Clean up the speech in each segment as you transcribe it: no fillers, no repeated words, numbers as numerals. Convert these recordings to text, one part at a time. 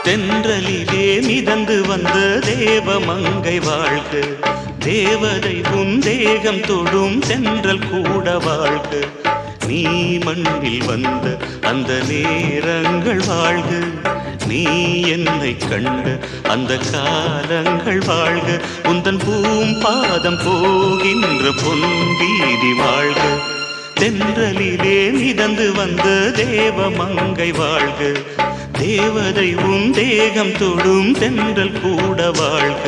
தென்றலிலே மிதந்து வந்த தேவமங்கை வாழ்க, தேவதை உன் தேகம் தொடும் தென்றல் கூட வாழ்க. நீ மண்ணில் வந்த அந்த நேரங்கள் வாழ்க, நீ என்னை கண்ட அந்த காலங்கள் வாழ்க. உந்தன் பூம்பாதம் போகின்ற பொன் வீதி வாழ்க. தென்றலிலே மிதந்து வந்த தேவமங்கை வாழ்க, தேவதை உன் தேகம் தொடும் தென்றல் கூட வாழ்க.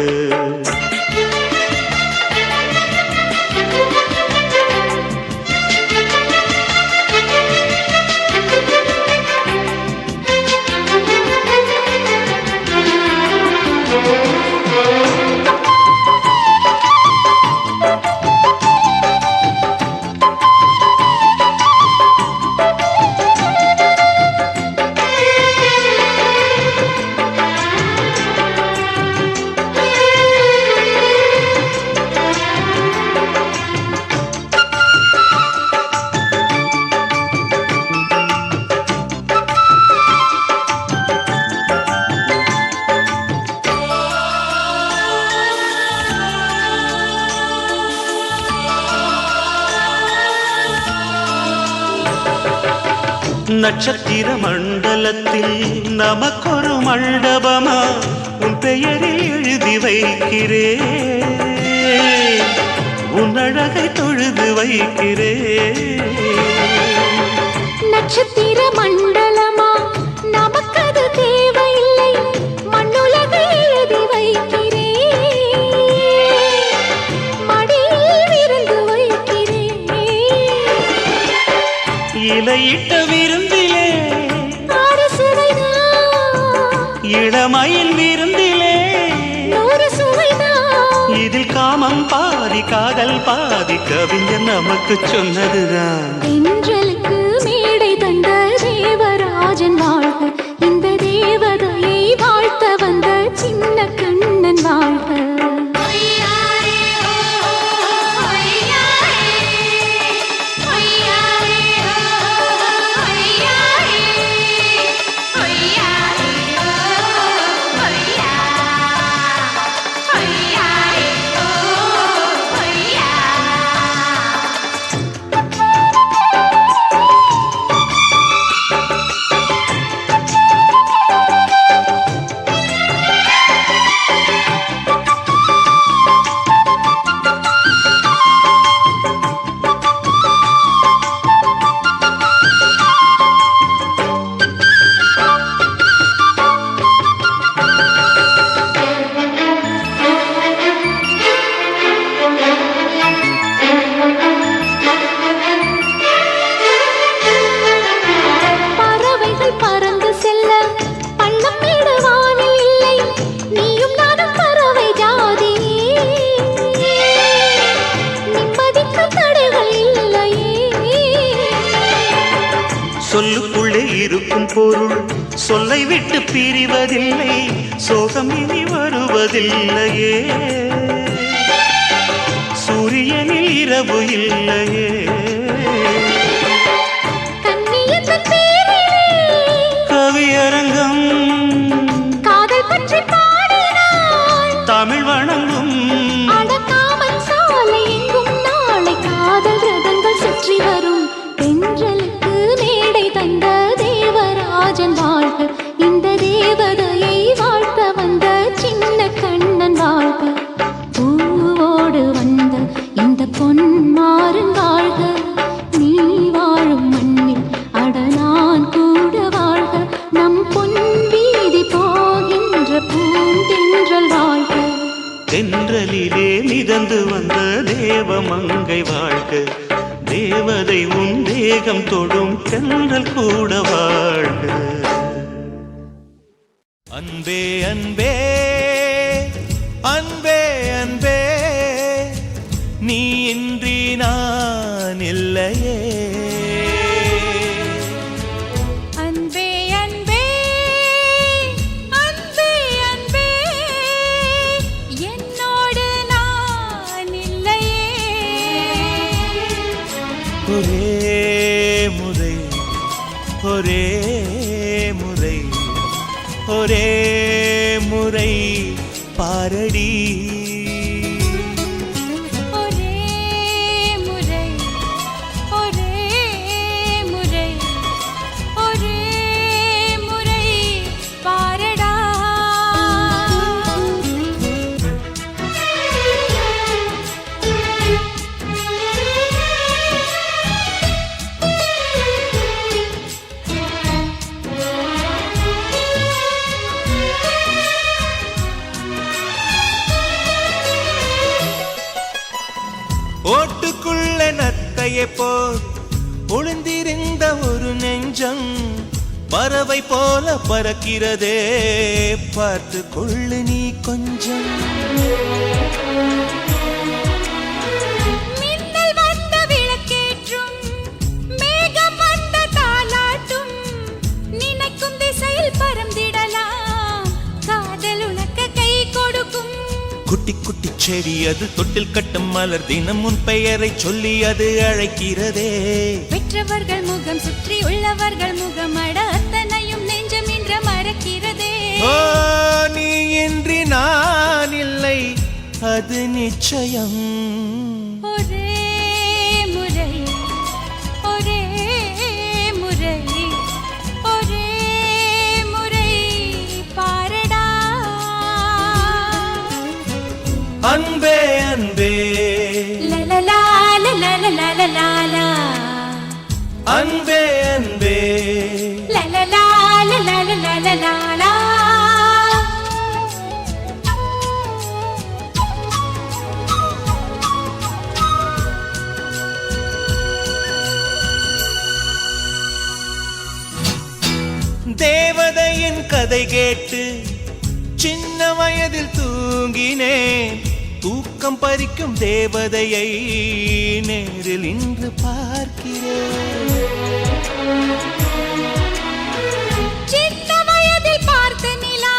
நட்சத்திர மண்டலத்தில் நமக்கொரு மண்டபமா உன் பெயரில் எழுதி வைக்கிறேன், உன் அழகை தொழுது வைக்கிறேன். நட்சத்திர மண்டலமா நமக்கது தேவையில்லை, மண்ணுலகை எழுதி வைக்கிறேன், மடியில் விருந்து வைக்கிறேன். இலையிட்ட விருந்திலே இளமயில் விருந்திலே நூறு சுவைதான். இதில் காமம் பாதி காதல் பாதி கவிஞர் நமக்கு சொன்னதுதான். தென்றலுக்கு மேடை தந்த தேவராஜன் வாழ்க, இந்த தேவதையை வாழ்த்த வந்த சின்ன கண்ணன் வாழ்க. சொல்லுக்குள்ளே இருக்கும் பொருள் சொல்லை விட்டு பிரிவதில்லை, சோகம் இனி வருவதில்லையே. சூரியனில் இரவு இல்லையே. கவியரங்கம் காதல் பற்றி பாடினாள், தமிழ் வணங்கும் அடக்காமல் சாலை எங்கும் நாளை காதல் ரதங்கள் சுற்றி வரும். தென்றலுக்கு மேடை தந்த தேவராஜன் வாழ்க, இந்த தேவதையை வாழ்த்த வந்த சின்ன கண்ணன் வாழ்க. பூவோடு வந்த இந்த பொன்மாறன் வாழ்க, நீ வாழும் மண்ணில் அட நான் கூட வாழ்க. நம் பொன் வீதி போகின்ற பூந்தென்றல் வாழ்க. தென்றலிலே மிதந்து வந்த தேவமங்கை வாழ்க, தேவதை உன் தேகம் தொடும் தென்றல் கூட வாழ்க. அன்பே அன்பே அன்பே அன்பே, நீ இன்றி நான் இல்லையே. அன்பே அன்பே அன்பே அன்பே, என்னோடு நான் இல்லையே. ஒரே முறை ஒரே முறை ஒரே முறை பாரடி. ஒரே முறை ஒரே முறை ஒரே முறை பாரடா. ஓட்டுக்குள்ள நத்தையை போல் ஒளிந்திருந்த ஒரு நெஞ்சம் பறவை போல பறக்கிறதே, பார்த்து கொள்ளு நீ கொஞ்சம். மின்னல் வந்த விளக்கேற்றும் மேகம் வந்த தாலாட்டும், நினைக்கும் திசையில் பறந்திடலாம், காதல் உனக்கு கை கொடுக்கும். குட்டி குட்டி செடி அது தொட்டில் கட்டும் மலர், தினம் உன் பெயரை சொல்லி அது அழைக்கிறதே. பெற்றவர்கள் முகம் சுற்றி உள்ளவர்கள் முகம் அட அத்தனையும் நெஞ்சம் என்ற மறக்கிறதே. ஓ நீ இன்றி நான் இல்லை அது நிச்சயம். ஒரே முறை ஒரே முறை ஒரே முறை பாரடா. அன்பே அன்பே லலலா லலலா அன்பே அன்பே லலலா லலலா. தேவதையின் கதை கேட்டு சின்ன வயதில் தூங்கினேன், தூக்கம் பறிக்கும் தேவதையை நேரில் இன்று பார்க்கிறேன். சின்ன வயதில் பார்த்த நிலா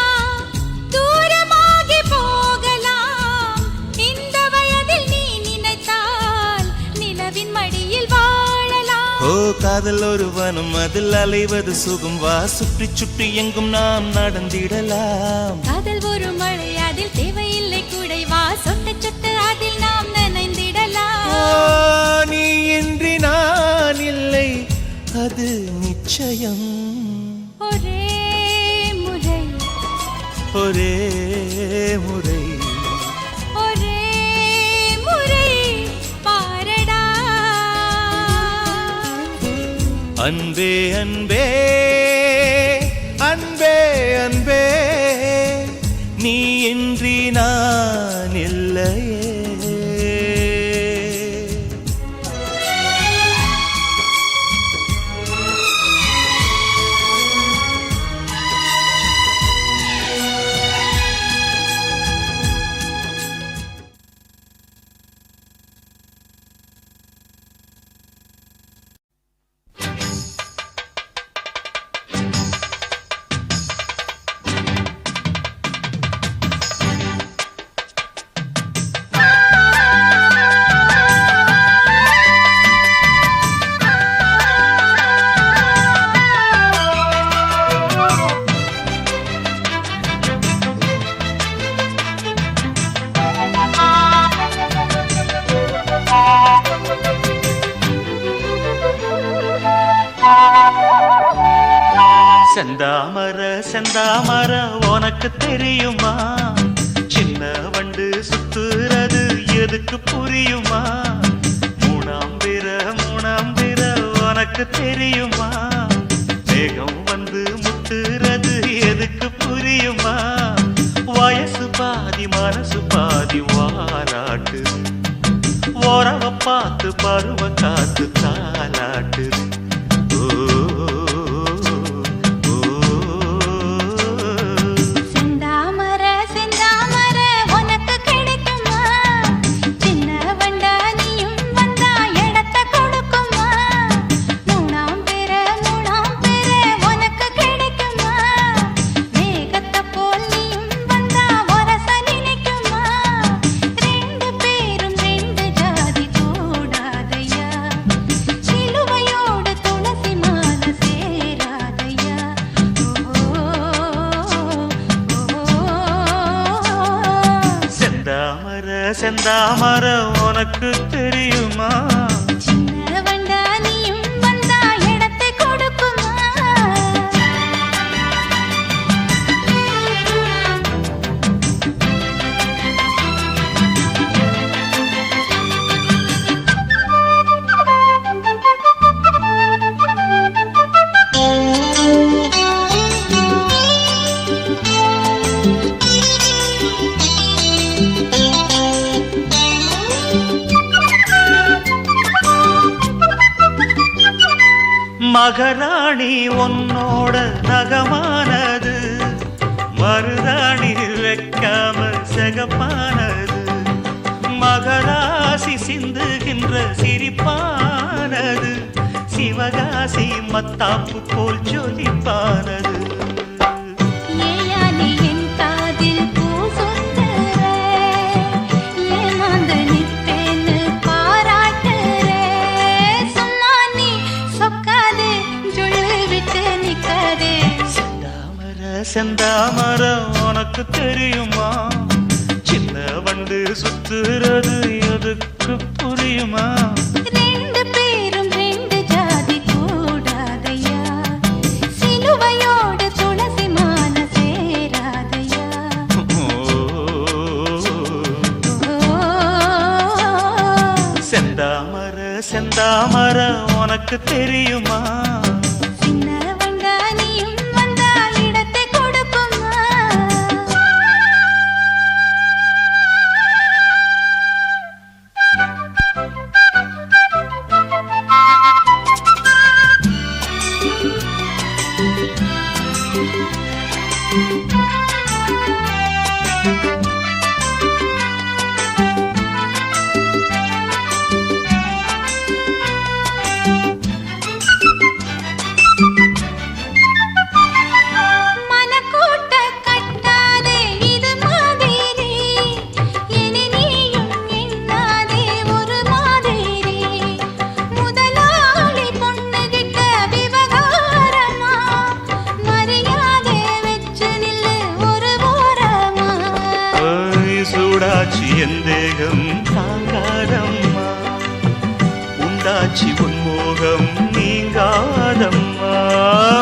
தூரமாகி போகலாம், இந்த வயதில் நீ நினைத்தால் நிலவின் மடியில் வாழலாம். ஓ காதல் ஒரு வனம், அதில் அலைவது சுகம், வா சுற்றி சுற்றி எங்கும் நாம் நடந்திடலாம். காதல் ஒரு மழை, அதில் தேவையில்லை குடை, வா சொட்ட சொட்ட அதில் நாம் நனைந்திடலாம். ஓ, நீ இன்றி நான் இல்லை அது நிச்சயம். ஒரே முறை ஒரே முறை ஒரே முறை பாரடா. அன்பே அன்பே அன்பே அன்பே நீ இன்றி நான் இல்லையே. செந்தாமர செந்தாமர உனக்கு தெரியுமா, சின்ன வண்டு சுத்துறது எதுக்கு புரியுமா, மூணாம் பிற உனக்கு தெரியுமா, வேகம் வந்து முத்துறது எதுக்கு புரியுமா, வயசு பாதி மனசு பாதி வாராட்டுது, உறவ பார்த்து பருவ காத்து தாலாட்டுது. செந்தாமர செந்தாமர உனக்கு கிடைக்குமா, சின்ன வண்டா நீயும் வந்தா இடத்த கொடுக்குமா, மூணாம் பேர உனக்கு கிடைக்குமா, மேகத்தை போல் நீயும் வந்தா வரச நினைக்குமா, ரெண்டு பேரும் ரெண்டு ஜாதி கூடாதையா, சிலுவையோடு துளசி மாலை செந்தாமரை உனக்கு தெரியுமா? சின்ன வண்டா நீயும் வந்தா இடத்தை கொடுக்குமா? மகராணி உன்னோட நகமானது, மருதாணி வைக்காம செகப்பானது, மகராசி சிந்துகின்ற சிரிப்பானது, சிவகாசி மத்தாப்பு போல் ஜொலிப்பானது. ஏயானே என் காதில் பூ சொந்தர, ஏமாந்து நிற்பேன்னு பாராட்டுற. சும்மா நீ சொக்காதே, ஜொல்லு விட்டு நிக்காதே. செந்தாமரை உனக்கு தெரியுமா? சின்ன வண்டு சுத்துறது எதுக்கு புரியுமா? ரெண்டு பேரும் ரெண்டு ஜாதி கூடாதையா, சிலுவையோடு துளசி மால சேராதையா. செந்தாமரை செந்தாமரை உனக்கு தெரியுமா? சின்ன வண்டா நீயும் வந்தா இடத்தை கொடுக்குமா? மனக்கூட்ட கட்டாதே இது மாதிரி, இனி நீயும் எண்ணாதே ஒரு மாதிரி. முதலாளி பொண்ணுகிட்ட விவகாரமா, மரியாதை வச்சு நில்லு ஒரு ஓரமா. சூடாச்சி எந்தேகம் தாங்காதம்மா, உண்டாச்சி உன்மோகம் நீங்காதம்மா.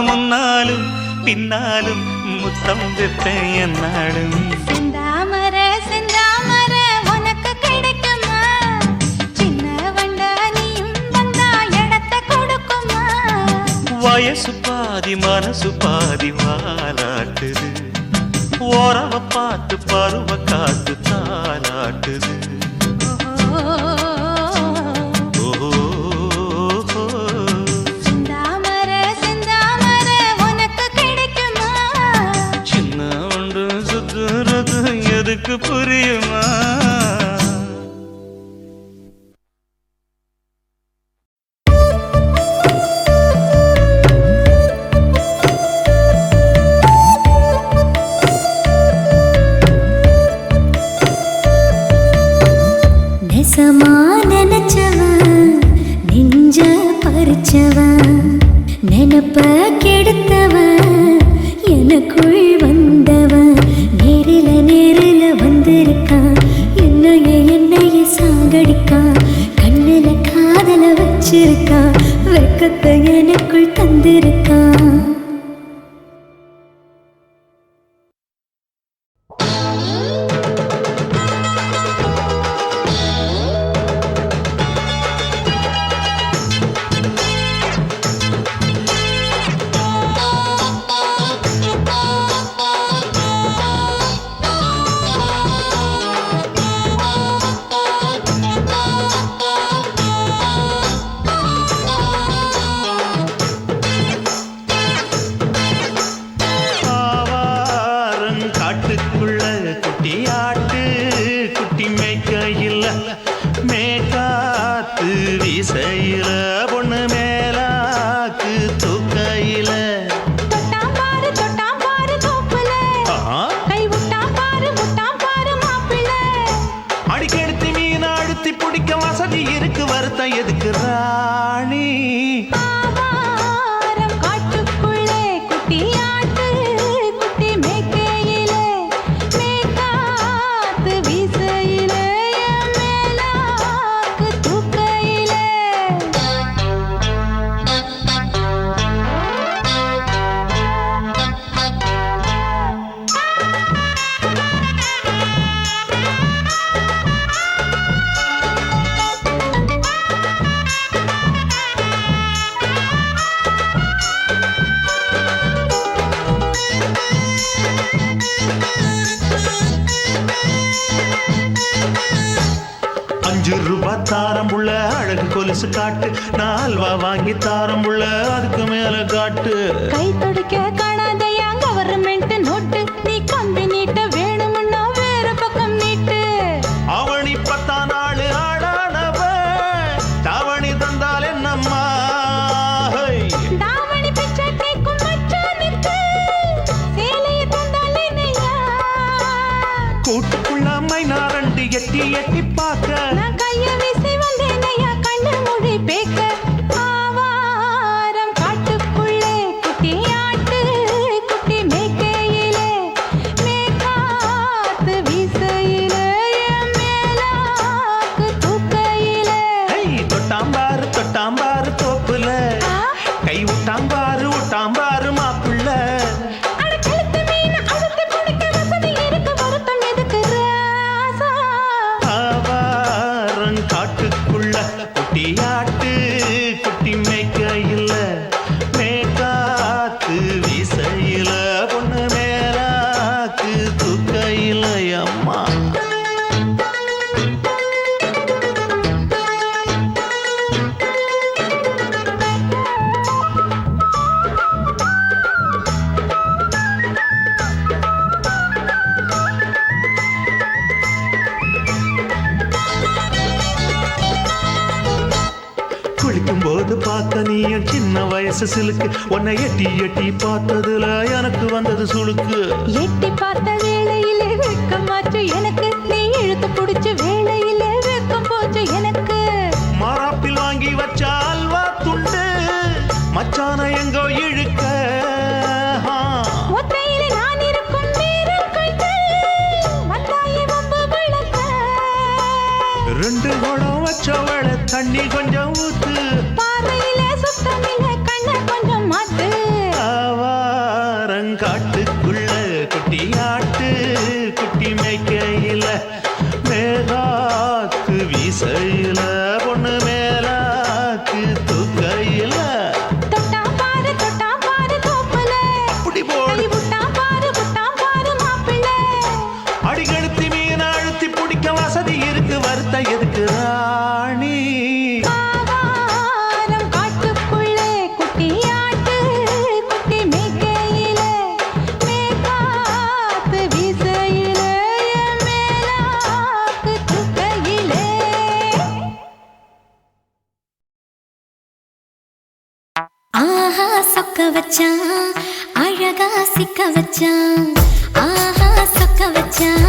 முன்னாலும் பின்னாலும் முத்தம் வைப்பேன் என்னாலும். செந்தாமரை செந்தாமரை உனக்கு கிடைக்குமா? சின்ன வண்டா நீயும் வந்தா இடத்தை கொடுக்குமா? வயசு பாதி மனசு பாதி வாலாட்டுது, ஓரவ பார்த்து பருவ காத்து தாலாட்டுது. செந்தாமரை செந்தாமரை உனக்கு கிடைக்குமா? சின்ன ஒன்று சுத்துறது எதுக்கு புரியுமா? நெசமா நினைச்சவன் நெஞ்ச பறிச்சவன், நினப்ப கெடுத்தவன் எனக்குள் வந்தவன். நேரில வந்திருக்கான், என்னைய சாகடிக்கான். கண்ணுல காதல வச்சிருக்கான், வெக்கத்தை எனக்குள் தந்திருக்கான். கொலுசு காட்டு, நான் அல்வா வாங்கி தாரம் உள்ள அதுக்கு மேல காட்டு. கை துடிக்க காணாதையா கவர்மெண்ட் நோட்டு, நீ கம்பி நீட்ட வேணும்னா வேற பக்கம் நீட்டு. அவனி 10 நாள் ஆடானவ தாவணி தந்தால் என்னம்மா? தாவணி பிச்சை கேக்கும் மச்சானுக்கு சேலையை தந்தால் என்னையா? கூட்டுக்குள்ள மைனா ரெண்டு எட்டி எட்டி பார்க்க, நான் கைய வீசி வந்தேனையா கண்ணு மொழி பேக்க. ஆவாரம் காட்டுக்குள்ளே குட்டி ஆட்டு குட்டி மேய்க்கையிலே, மேற்காத்து வீசையிலே, என் மேலாக்கு தூக்கையிலே. தொட்டாம்பாரு தொட்டாம்பாரு தோப்புல, கை விட்டாம்பாரு விட்டாம்பாரு மாப்புள்ள. அட கழுத்து மீன் அழுத்து குடிக்க வசதி இருக்கு, வருத்தம் எதுக்கு ராசா? ஆவாரம் காட்டுக்குள்ள குட்டியாட்டு குட்டி மேய்க்கையில, மேற்காத்து வீசையில, பொண்ணு மேலாக்கு தூக்கையில. அம்மா குளிக்கும் போது பார்த்த நீயும் சின்ன வயசு சிலுக்கு, உன்னை எட்டி எட்டி பார்த்ததுல எனக்கு வந்தது சுளுக்கு. எட்டி பார்த்த வேளையிலே வெட்கமாச்சு எனக்கு, நீ இழுத்து புடிச்சு வேளையிலே வெட்கம் போச்சு எனக்கு. மாறாப்பில் வாங்கி வச்ச அல்வா துண்டு மச்சான எங்கோ இழுக்க. ஒத்தையிலே நான் இருக்கும் நேரம் கண்டு வந்தாயே வம்பு வளர்க்க. 2 குடம் வச்சவள தண்ணி கொஞ்சம் ஊத்து, பார்வையிலே சுத்தமில்லை கண்ணை கொஞ்சம் மாத்து. ஆவாரங்காட்டுக்குள்ள குட்டியாட்டு குட்டி மேய்க்கையில, மேலாக்கு வீசையில, பொண்ணு மேலாக்கு தூக்கையில. தொட்டாம் பாரு தோப்புல, அப்படி போடு கை விட்டாம் பாரு மாப்பிள்ளை. அடிகழுத்தி மீன் அழுத்தி பிடிக்க வசதி இருக்கு, வருத்த எதுக்கு ராணி? ஆவாரம் காட்டுக்குள்ளே குட்டியாட்டு குட்டி மேய்க்கையிலே, மேற்காத்து வீசையிலே, என் மேலாக்கு தூக்கையிலே. ஆஹா சொக்க வச்சான் அழகா சிக்க வச்சான், ஆஹா சொக்க வச்சான்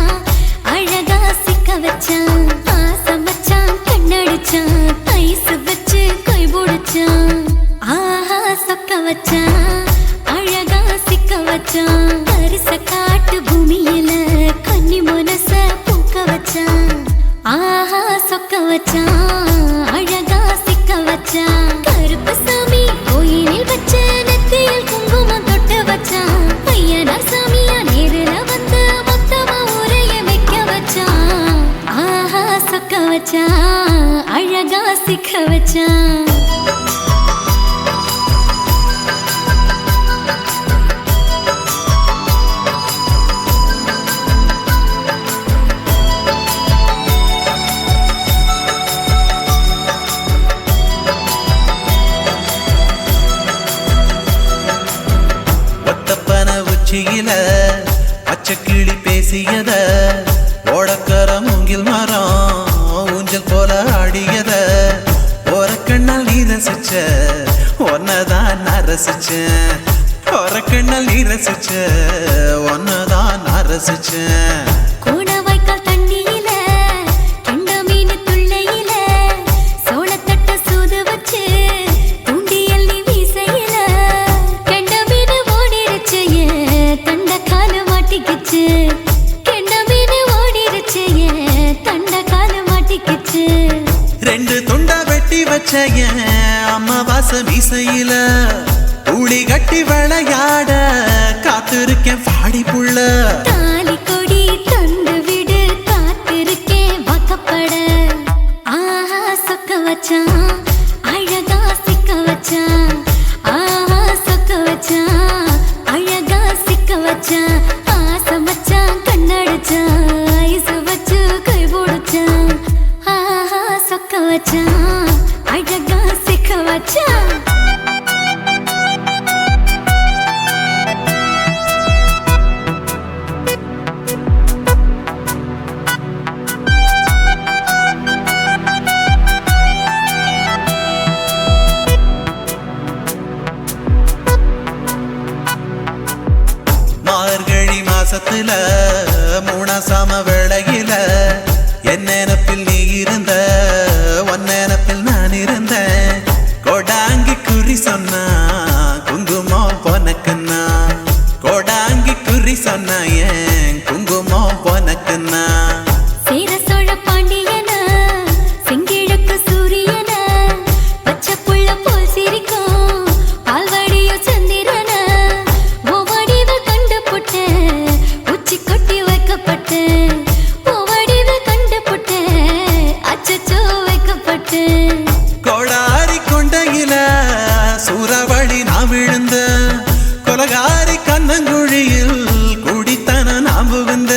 அழகா சிக்க வச்சான். ஆசம் வச்சான் கண்ணடிச்சான், ஐசு வச்சு கை போடுச்சான். ஆஹா சொக்க வச்சான் அழகா சிக்க வச்சான். கரிச காட்டு பூமியில கன்னி மனச பூக்க வச்சான். ஆஹா சொக்க வச்சான் அழகா சிக்க வச்சான். கருப்பு சாமி கோயிலில் வச்ச நெத்தியில் குங்குமம் தொட்டு வச்சான். பையனா சாமியா நேரில் வந்து மொத்தமா ஊரைய வைக்க வச்சான். ஆஹா சொக்க வச்சான் அழகா சிக்க வச்சான். உச்சியில பச்சைக்கிளி பேசியத, ஓடக்கர மூங்கில் மரம் ஊஞ்சல் போல ஆடியத, ஓரக்கண்ணால் நீ ரசிச்ச ஒன்னதான் நான் ரசிச்சேன். ஓரக்கண்ணால் நீ ரசிச்ச ஒன்னதான் நான் ரசிச்சேன். கூடவாய்க்கால் தண்ணியில கெண்ட மீன் துள்ளையில, சோளத்தட்ட சூது வச்சு தூண்டியல் நீ வீசையில, கெண்ட மீன் ஓடிருச்சு தண்ட கால மாட்டிக்கிச்சு. கெண்ட மீன் ஓடிருச்சு தண்ட கால மாட்டிக்கிச்சு. 2 துண்டா வெட்டி வச்ச என் அம்மா வாச மீசையில, ஊழி கட்டி விளையாட காத்திருக்கேன் பாடி புள்ள. தாலி கொடி தந்து விடு காத்திருக்கேன் வாக்கப்பட. ஆஹா சொக்க வச்சான் அழகா சிக்க வச்சான். ஆஹா சொக்க வச்சான் அழகா சிக்க வச்சான். ஆசம் வச்சான் கண்ணடிச்சான், ஐசு வச்சு கை போடுச்சான். ஆஹா சொக்க வச்சான் அழகா வேளையில மூணாசாம வேளையில என் நினப்பில் நீ இருந்த உன் நினப்பில் நான் இருந்தேன் கோடாங்கி குறி சொன்னா குங்குமம் பொனக்குன்னா கோடாங்கி குறி சொன்னா ஏன் குங்குமம் பொனக்குன்னா சேர சோழ பாண்டியன செங்கிழக்கு சூரியன பச்சை புள்ள போல் சிரிக்கும் பால்வடியோ சந்திரன ஓவடிவில் கண்டு புட்ட உச்சி கொட்டி வைக்கப்பட்டு ஓவடிவில் கண்டு புட்ட அச்சச்சோ வைக்கப்பட்டு கோடாரி கொண்டையில சூறாவளி நான் விழுந்த கொலகாரி கண்ணங்குழியில் குடித்தன நாம் புகுந்த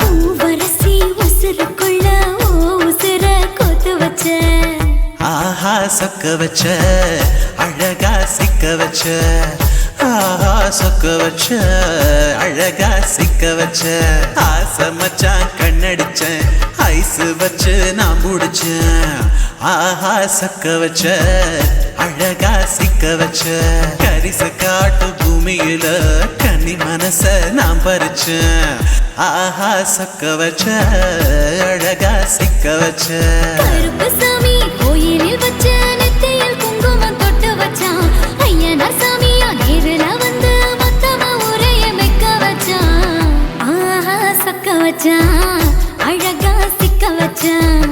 பூவரசி உசுருக்குள்ள உசுர கொத்து வச்ச ஆஹா சொக்க வச்ச அழகா சிக்க வச்ச ஆஹா சொக்க வச்ச அழகா சிக்க வச்ச ஆசை மச்சான் கண்ணடிச்சேன் ஐஸ் வச்சு நான் முடிச்சேன் ஆஹா சொக்க வச்ச அழகா சிக்க வச்ச கரிச காட்டு பூமியில கன்னி மனச நான் பறிச்சேன் ஆஹா சொக்க வச்ச அழகா சிக்க வச்ச கருப்பு சாமி கோயிலில் வச்ச நெத்தியில் குங்குமம் தொட்டு வச்சான் ஐயனார் சாமியா நேருல வந்து மொத்தமா உரைய வைக்க வச்சான் ஆஹா சக்க வச்சான் அழகா சிக்க வச்சான்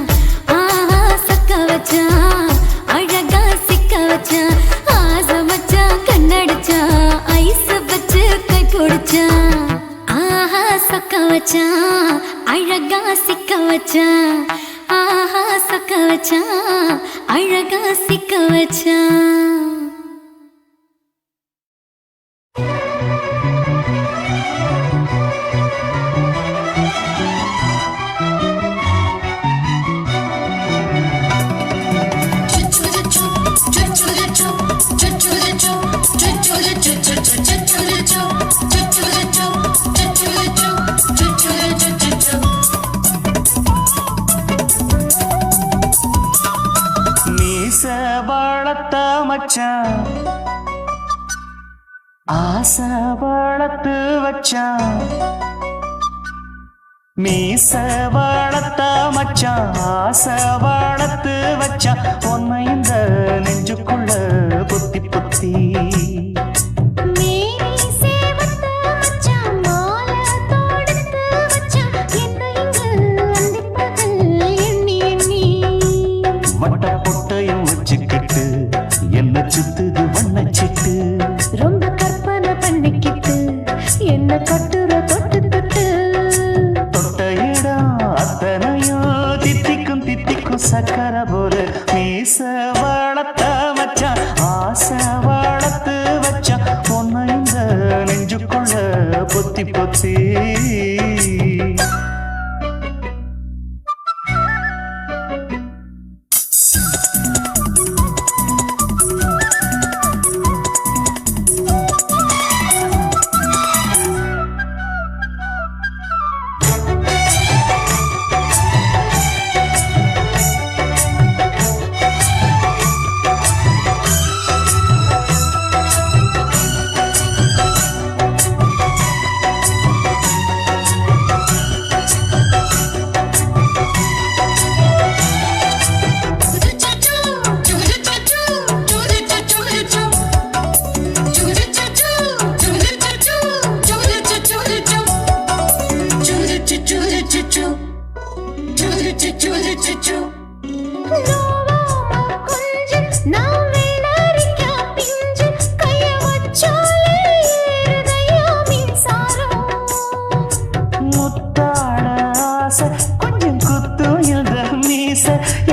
ஆஹா சக்க வச்சான் அழகா சிக்க வச்சான் ஆசை வச்சான் கண்ணடிச்சான் ஐஸ் வச்சு கை பிடிச்சான் ஆஹா சொக்க வச்சான் அழகா சிக்க வச்சான் ஆஹா சொக்க வச்சான் அழகா சிக்க வச்சான் வளர்த்த மச்சான் ஆசை வளர்த்து வச்சான் மீச வளர்த்த மச்சான் ஆசை வளர்த்து வச்சான் உன்னை இந்த நெஞ்சுக்குள்ள பொத்தி பொத்தி என்ன சுத்துது வண்ணச்சிட்டு ரொம்ப கற்பனை பண்ணிக்கிட்டு என்ன கட்டுற தொட்டு தொட்டு தொட்ட இடம் அத்தனையும் தித்திக்கும் தித்திக்கும் சக்கர போல மீச வளர்த்த மச்சான் ஆசை வளர்த்து வச்சான் பொண்ணு இந்த நெஞ்சுக்குள்ள பொத்தி பொத்தி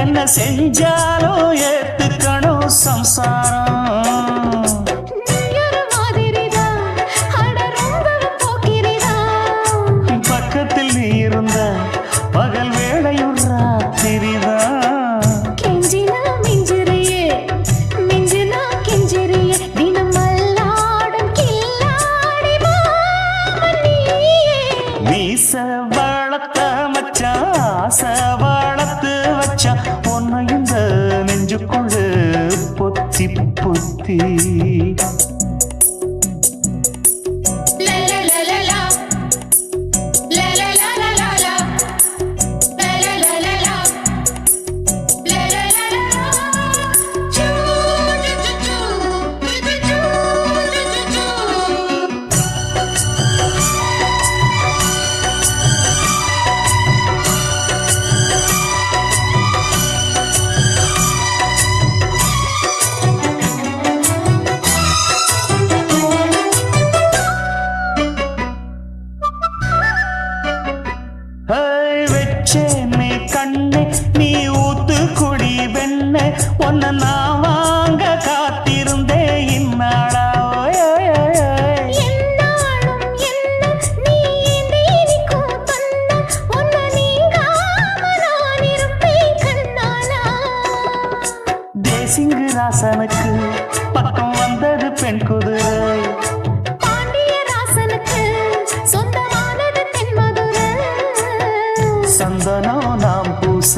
என்ன செஞ்சாலும் ஏத்துக்கணும் சம்சாரம் பக்கத்தில் நீ இருந்த பகல் வேளையும் ராத்திரிதான் கெஞ்சினா மிஞ்சிறியே மிஞ்சினா கெஞ்சிறியே தினம் மல்லாடும் கில்லாடி மீச வளர்த்த மச்சான் ஆசை வளர்த்து வச்சான் பொண்ணு இந்த நெஞ்சுக்குள்ள பொத்தி பொத்தி நீ ஊத்து குடி வெண்ண ஒன்ன நான் வாங்க காத்திருந்தேன் இந்நாளா என்னாலும் என்ன நீ ஏந்திரிக்கும் கண்ணா உன்னை நீங்காம நான் இருப்பேன் கண்ணாலா தேசிங்கு ராசனுக்கு பக்கம் வந்தது பெண் குதிரை பாண்டிய ராசனுக்கு சொந்தமானது தென்மதுரை சந்தனம் நாம் பூச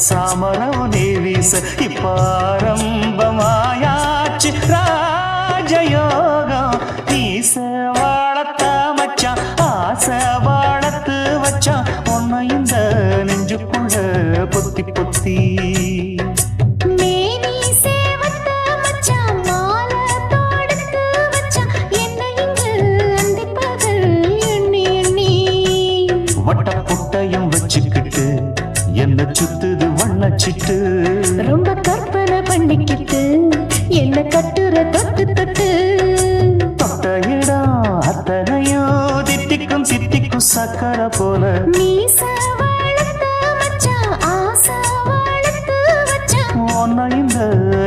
சாமரம் நீ வீச இப்ப ஆரம்பமாயாச்சு ராஜயோகம் ஈச வாழத்த மச்சான் ஆசை வாழத்து வச்சான் உன்னை இந்த நெஞ்சுக்குள்ள பொத்தி பொத்தி மேனி சேவத்த மச்சான் மாலை தோடுத்து வச்சான் என்னை இங்கு அந்திப்பகல் எண்ணி எண்ணி வட்ட புட்டையும் வச்சுக்கிட்டு என்ன சுத்துது வண்ணச்சிட்டு ரொம்ப கற்பனை பண்ணிக்கிட்டு என்ன கட்டுற தொட்டு தொட்டு தொட்ட இடம் அத்தனையோ தித்திக்கும் சித்திக்கும் சக்கரை போல மீச வளர்த்த மச்சான் ஆசை வளர்த்து வச்சான் உன்னை இந்த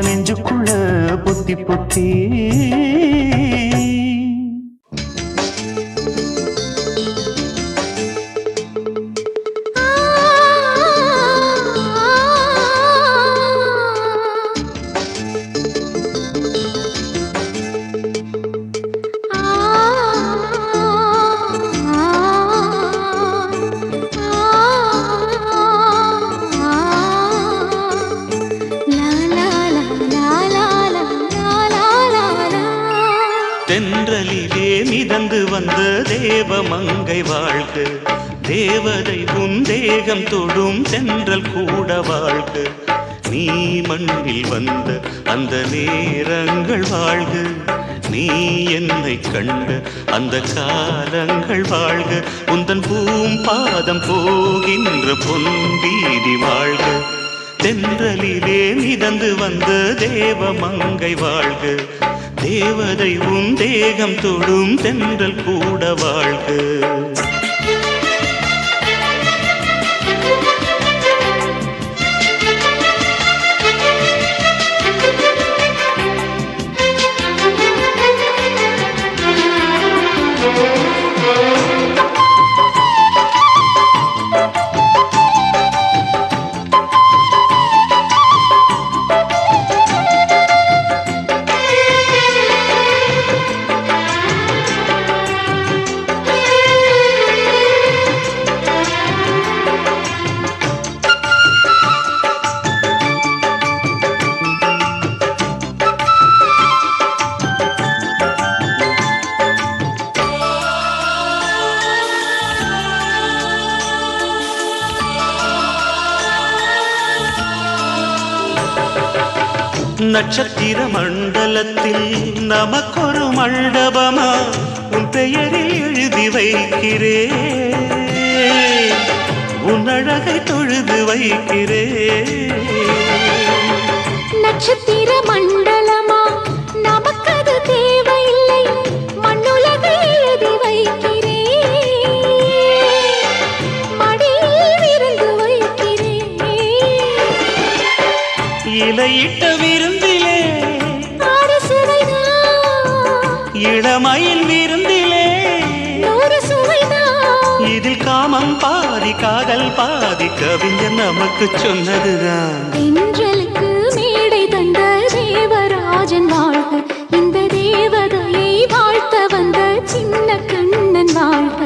நெஞ்சுக்குள்ள பொத்தி பொத்தி தென்றலிலே மிதந்து வந்த தேவமங்கை வாழ்க தேவதை உன் தேகம் தொடும் தென்றல் கூட வாழ்க நீ மண்ணில் வந்த அந்த நேரங்கள் வாழ்க நீ என்னை கண்ட அந்த காலங்கள் வாழ்க உந்தன் பூம்பாதம் போகின்ற பொன்வீதி வாழ்க தென்றலிலே மிதந்து வந்த தேவமங்கை வாழ்க தேவதை உன் தேகம் தொடும் தென்றல் கூட வாழ்க நட்சத்திர மண்டலத்தில் நமக்கொரு மண்டபமா உன் பெயரில் எழுதி வைக்கிறே உன் அழகை தொழுது வைக்கிறே நட்சத்திர மண்டலமா நமக்கது தேவையில்லை மண்ணுலகை எழுதி வைக்கிறேன் மடியில் விருந்து வைக்கிறேன் இலையிட்ட விருந்திலே ஆறு சுவைதான் இளமயில் விருந்திலே நூறு சுவைதான் இதில் காமம் பாதி காதல் பாதி கவிஞர் நமக்கு சொன்னதுதான் தென்றலுக்கு மேடை தந்த தேவராஜன் வாழ்க இந்த தேவதையை வாழ்த்த வந்த சின்ன கண்ணன் வாழ்க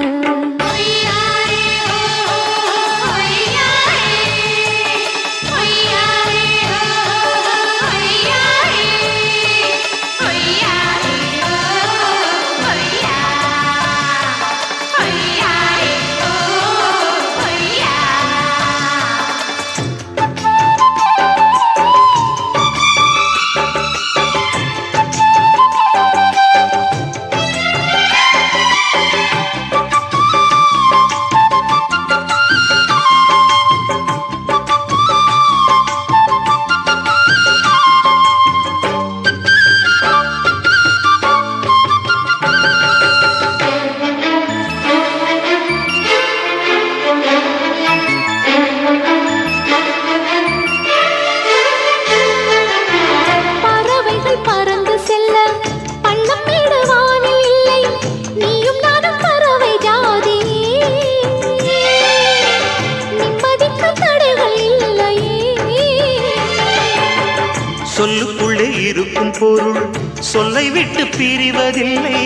பொருள் சொல்லை விட்டு பிரிவதில்லை,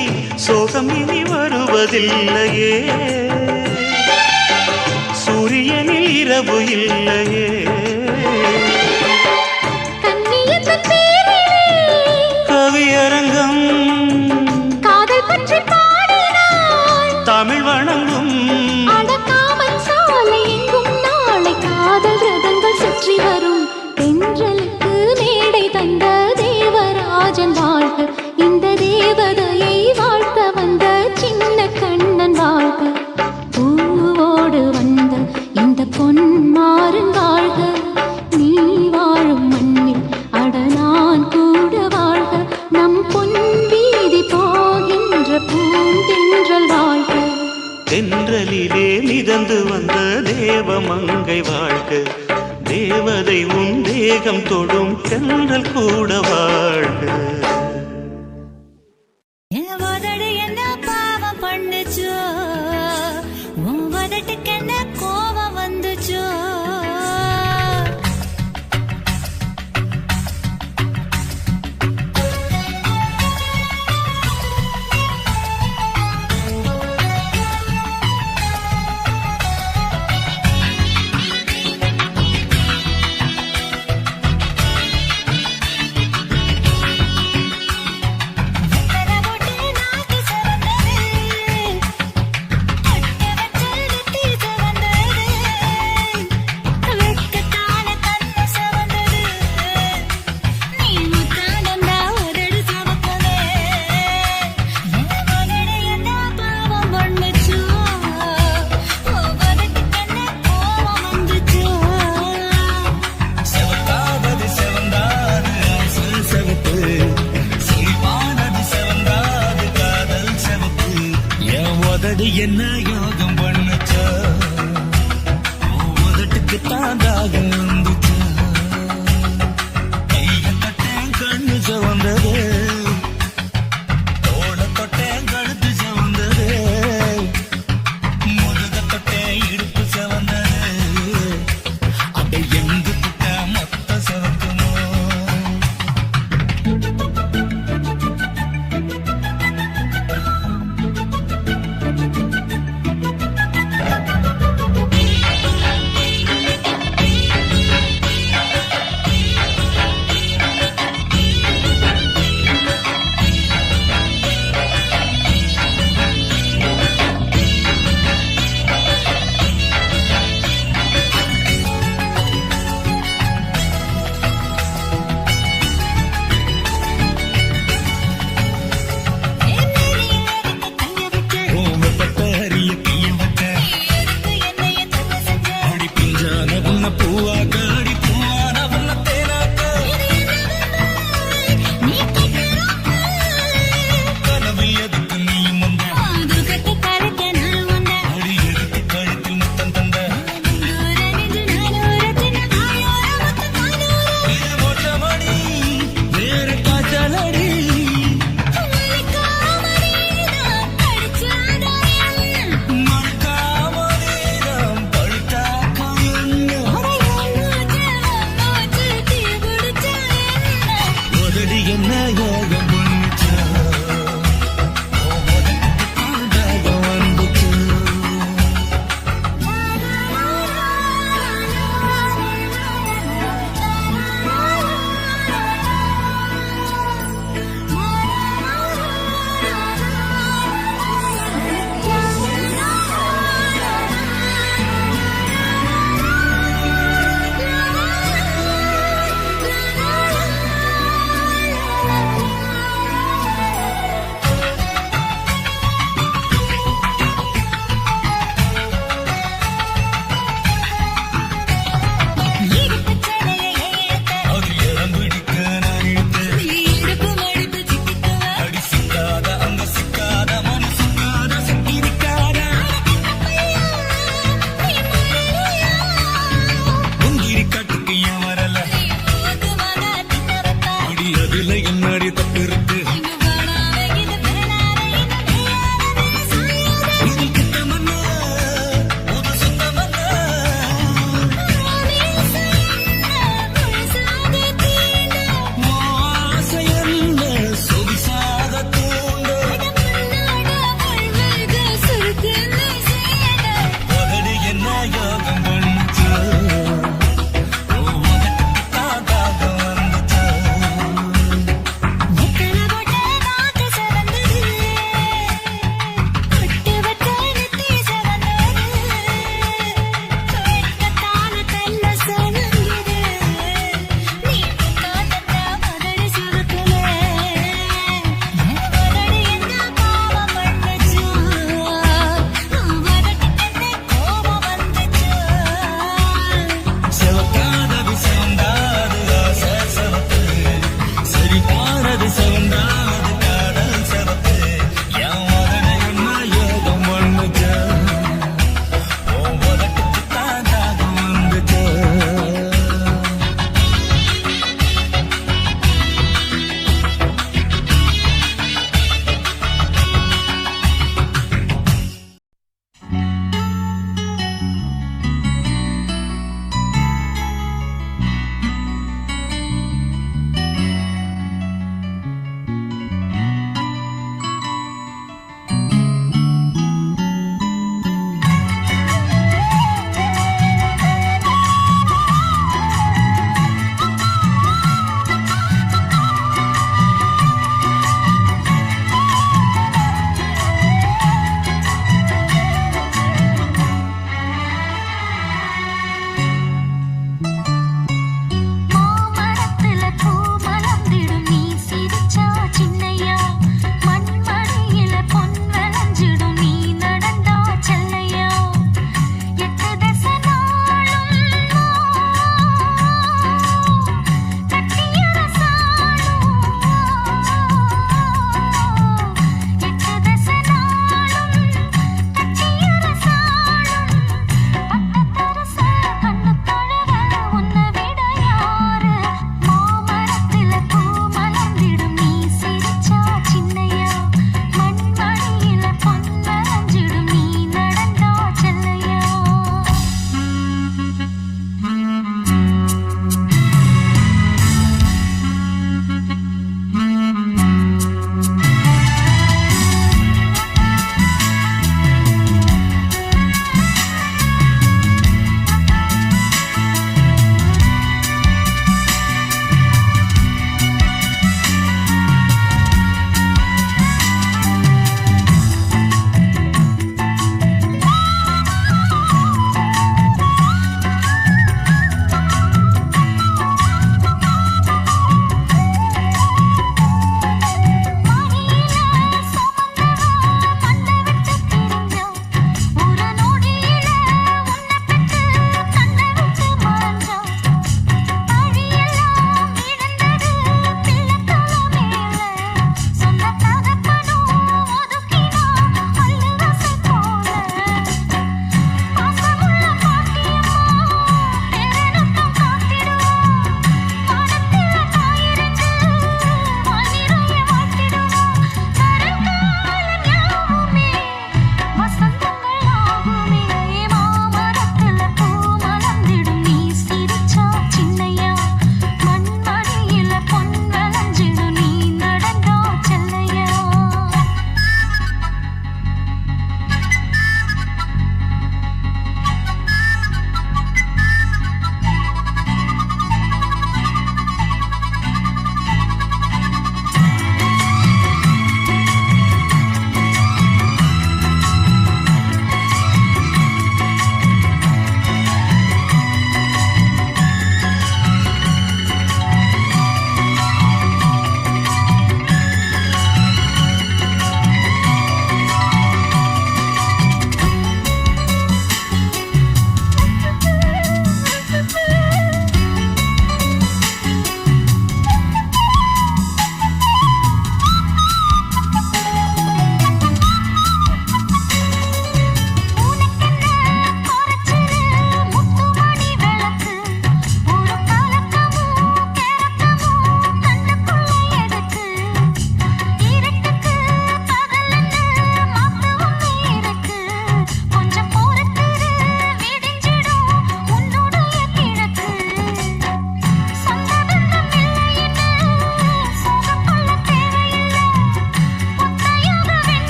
சோகம் இனி வருவதில்லையே. சூரியனில் இரவு இல்லையே. கவியரங்கம் காதல் பற்றி பாடினாள், தமிழ் வணங்கும் அடக்காமல் சாலை எங்கும் நாளை காதல் ரதங்கள் சுற்றி வரும். தென்றலுக்கு மேடை தந்த தேவராஜன் வாழ்க, இந்த தேவதையை வாழ்த்த வந்த சின்ன கண்ணன் வாழ்க. பூவோடு வந்த இந்த பொன்மாறன் வாழ்க, நீ வாழும் மண்ணில் அட நான் கூட வாழ்க. நம் பொன் வீதி போகின்ற பூந்தென்றல் வாழ்க. தென்றலிலே மிதந்து வந்த தேவமங்கை வாழ்க, தேவதை உன் தேகம் தொடும் தென்றல் கூட வாழ்க. என் உதடு என்ன பாவம் பண்ணுச்சோ, உன் உதட்டுக்கு என்ன கோபம் வந்துச்சோ.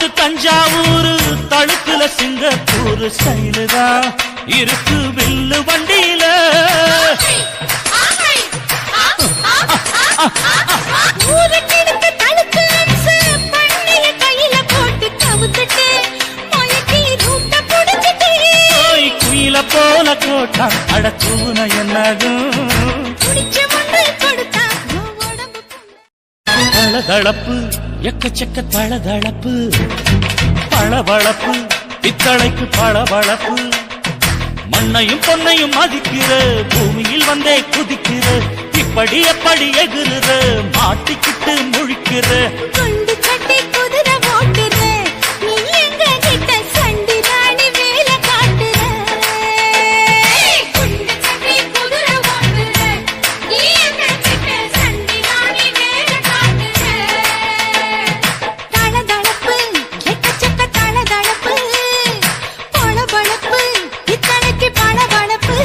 போட்டு தஞ்சாவூர் தழுக்குல சிங்கப்பூர் ஸ்டைலுதா இருக்கு வில்லு வண்டியில ஊருக்கெடுத்து தழுக்கு அம்சு, பண்ணைய கையில போட்டு கவுத்துட்டு, மயக்கி ரூட்ட புடிச்சிட்டு, குயில போல கோட்டா அடக்கூன என்னதும் புடிச்ச முன்னு கொடுத்தா உன் உடம்பு தளதளப்பு எக்கச்சக்க தளதளப்பு பளபளப்பு பித்தளைக்கு பளபளப்பு மண்ணையும் பொன்னையும் மதிக்கிற பூமியில் வந்தே குதிக்கிற இப்படி எப்படி எகுற மாட்டிக்கிட்டு முழிக்கிற குண்டு சட்டி குதிரை ஓட்டுற, நீ எங்க கிட்ட சண்டி ராணி வேலை காட்டுற. குண்டு சட்டி குதிரை ஓட்டுற, நீ எங்க கிட்ட சண்டி ராணி வேலை காட்டுற. தளதளப்பு, எக்கச்சக்க தளதளப்பு, பளபளப்பு, இத்தனைக்கு பளபளப்பு.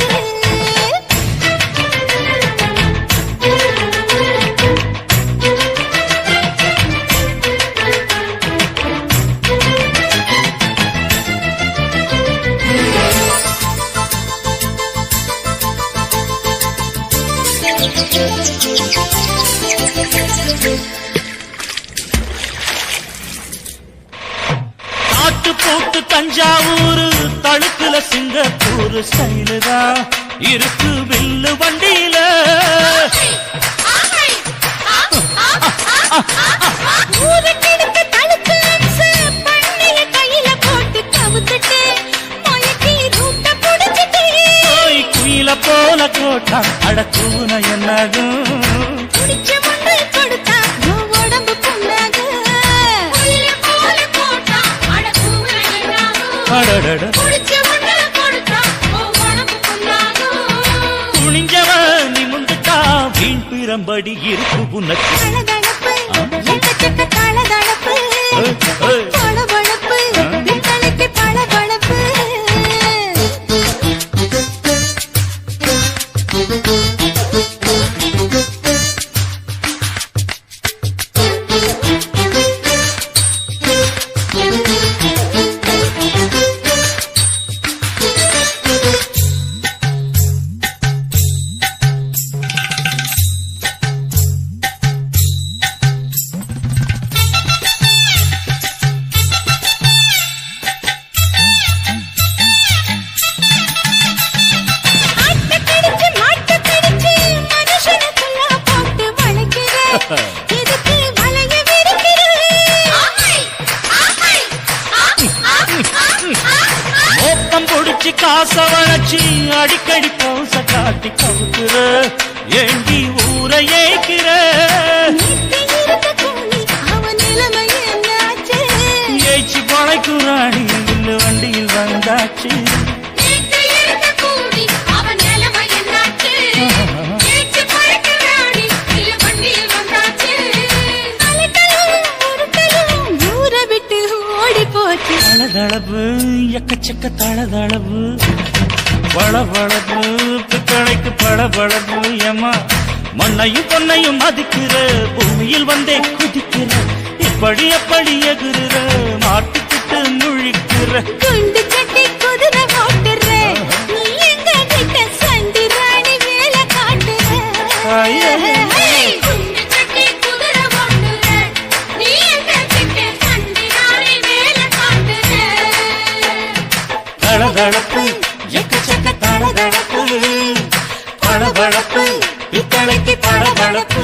காட்டு போட்டு தஞ்சாவூர் தழுக்குல சிங்கப்பூர் ஸ்டைலுதா இருக்கு வில்லு வண்டியில ஊருக்கெடுத்து தழுக்கு அம்சு, பண்ணைய கையில போட்டு கவுத்துட்டு, மயக்கி ரூட்ட புடிச்சிட்டு, குயில போல கோட்டா அடக்கூன என்னதும் புடிச்ச முன்னு கொடுத்தா உன் உடம்பு புண்ணாகு. குயில போல போட்டா அடக்கூன என்னாகும். அடடட புடிச்ச முன்னு கொடுத்தா உன் உடம்பு புண்ணாகு. துணிஞ்சவன் நிமுந்துட்டா வீண் பிரம்படி இருக்கு உனக்கு தளதளப்பு, எக்கச்சக்க தளதளப்பு, ஏய், ஏய். பளபளப்பு, இத்தனைக்கு பளபளப்பு. ஆட்டக்கடிச்சு, மாட்டக்கடிச்சு, மனுஷனுக்குள்ள போட்டு வளைக்கிற, எதுக்கு வளைய விரிக்கிற? மோப்பம் பொடிச்சு காச வளைச்சு அடிக்கடி போச காட்டி கவுக்குற ஏண்டி ஊரை ஏக்கிற நேத்து இருந்த கூலி, அவன் நிலைமை என்னாச்சு? ஏச்சு பழைக்கும் ராணி வில்லு வண்டியில் வந்தாச்சு நேத்து இருந்த கூலி, அவன் நிலைமை என்னாச்சு? நேற்று பழக்க ராணி, இல்ல வண்டியில் வந்தாச்சு. அலட்டலும், உருட்டலும், ஊரை விட்டு ஓடி போச்சு. தளதளவு எக்கச்சக்க தளதளவு பளபளப்பு பித்தளைக்கு பளபளப்பு ஏமா மண்ணையும் பொன்னையும் மதிக்கிற பூமியில் வந்தே குதிக்கிற இப்படி எப்படி எகுற மாட்டிக்கிட்டு முழிக்கிற குண்டு சட்டி குதிரை ஓட்டுற, நீ எங்க கிட்ட சண்டி ராணி வேலை காட்டுற. ஐயே. குண்டு சட்டி குதிரை ஓட்டுற, நீ எங்க கிட்ட சண்டி ராணி வேலை காட்டுற. தளதளப்பு எக்கச்சக்க தளதளப்பு பளபளப்பு பித்தளைக்கு பளபளப்பு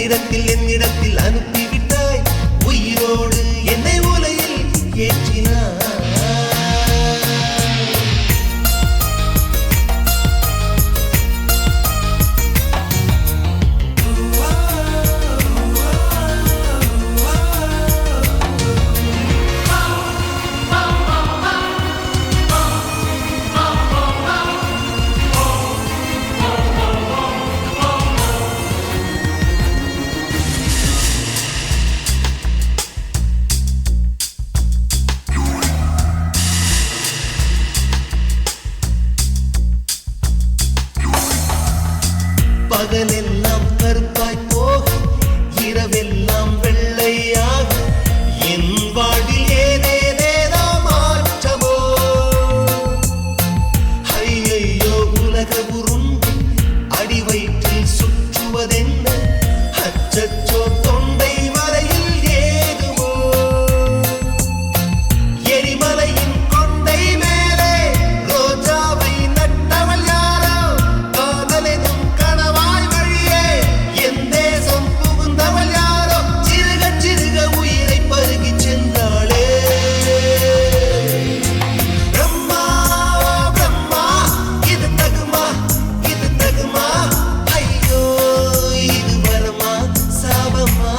என்னிடத்தில் அனுப்பிவிட்டாய் உயிரோடு என்னை உலையில் ஏற்றினாய் பகலெல்லாம் கருப்பாய் போக இரவெல்லாம் வெள்ளையாக என் வாழ்வில் ஏதேதேதோ மாற்றமோ ஐயையோ உலக உருண்டு அடி வயிற்றில் சுற்றுவதென்ன அச்சச்சோ தொண்டை வரையில் ஏதுமோ எரிமலையின் கொண்டை மேலே ரோஜாவை நட்டவள் யாரோ காதலெனும் கணவாய் வழியே என் தேசம் புகுந்தவள் யாரோ சிறுக சிறுக உயிரை பருகிச் சென்றாளே பிரம்மா பிரம்மா இது தகுமா ஐயோ இது வரமா சாபமா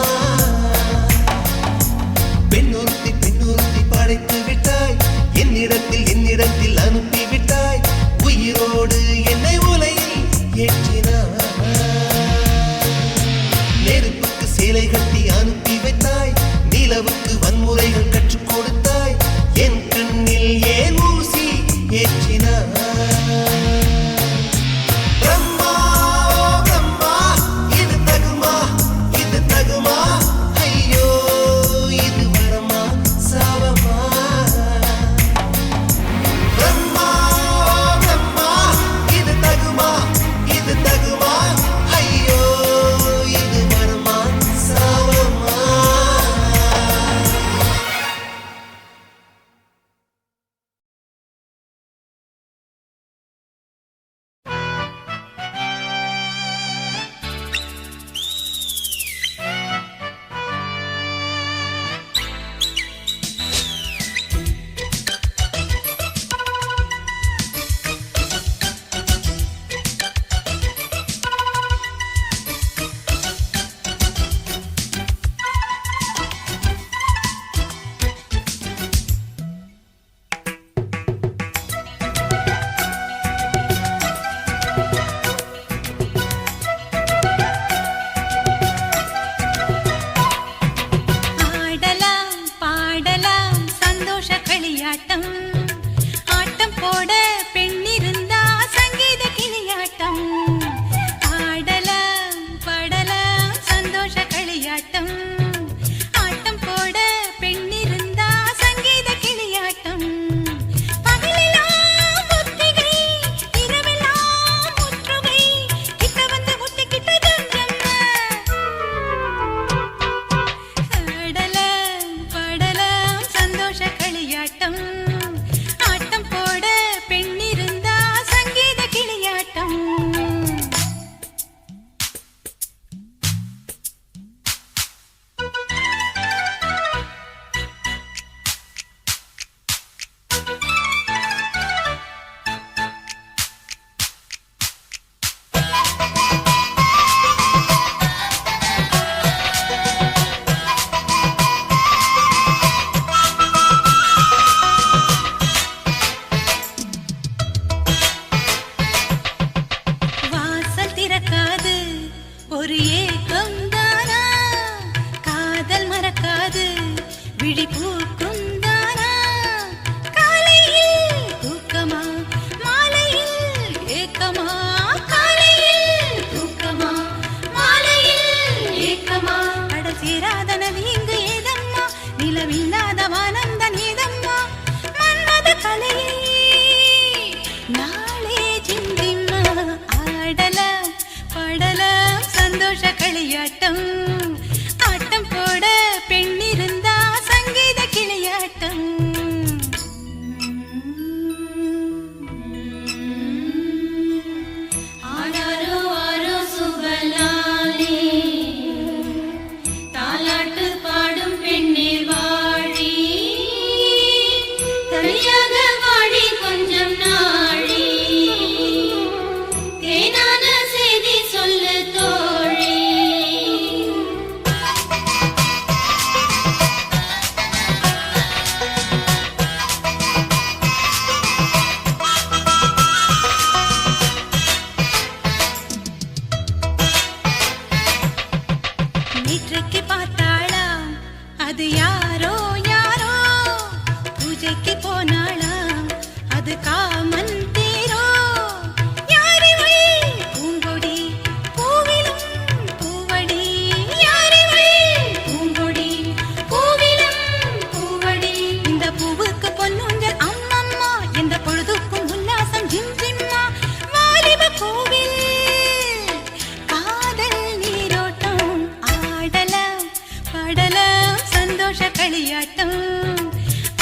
பெண்ணொருத்தி படைத்து விட்டாய் என்னிடத்தில் அனுப்பிவிட்டாய் உயிரோடு என்னை உலையில் ஏற்றினாய் நெருப்புக்கு சேலை கட்டி அனுப்பி வைத்தாய் நிலவுக்கு வன்முறைகள் கற்றுக் கொடுத்தாய் என் கண்ணில் ஏன் ஊசி ஏற்றினாய் பிரம்மா பிரம்மா இது தகுமா ஐயோ இது வரமா சாபமா பிரம்மா பிரம்மா இது தகுமா ஐயோ இது வரமா சாபமா ஆடலாம் பாடலாம் சந்தோஷ களியாட்டம் ஆட்டம் போட பெண்ணிருந்தா சங்கீத கிளியாட்டம் ஆடலாம் பாடலாம் சந்தோஷ களியாட்டம் ஆட்டம் போட பெண்ணிருந்தா சங்கீத கிளியாட்டம் பகலெல்லாம் ஒத்திகை இரவெல்லாம் முற்றுகை கிட்ட வந்து முட்டிக்கிட்ட துஞ்சம்மா ஆடலாம் பாடலாம் சந்தோஷ களியாட்டம் ஆட்டம் போட பெண்ணிருந்தா சங்கீத கிளியாட்டம் வாசல் திறக்காது ஒரு ஏக்கம் தானா காதல் மறக்காது விழி பூக்கும் தானா காலையில் தூக்கமா மாலையில் ஏக்கமா காலையில் தூக்கமா மாலையில் ஏக்கமா கடல் சேராத நதி இங்கு ஏதம்மா நிலவில்லாத வானந்த நீதம்மா மன்மத கலையை நாளே சிந்திம்மா ஆடலாம் பாடலாம் சந்தோஷ களியாட்டம் ஆட்டம் போட பெண்ணிருந்தா சங்கீத கிளியாட்டம் ஆராரோ ஆரோ சுபலாலே நேற்றைக்கு பார்த்தாளா அது யாரோ யாரோ, பூஜைக்கு போனாளா அது காமன் தேரோ. யாரிவள் பூங்கொடி பூவிலும் பூவடி, யாரிவள் பூங்கொடி பூவிலும் பூவடி. இந்த பூவுக்கு பொன்னுஞ்சல் அம்மம்மா, எந்த பொழுதுக்கும் உல்லாசம் ஜிம் ஜிம்மா. வாலிப பூவில் காதல் நீரோட்டம், ஆடலாம் பாடலாம் சந்தோஷ களியாட்டம்.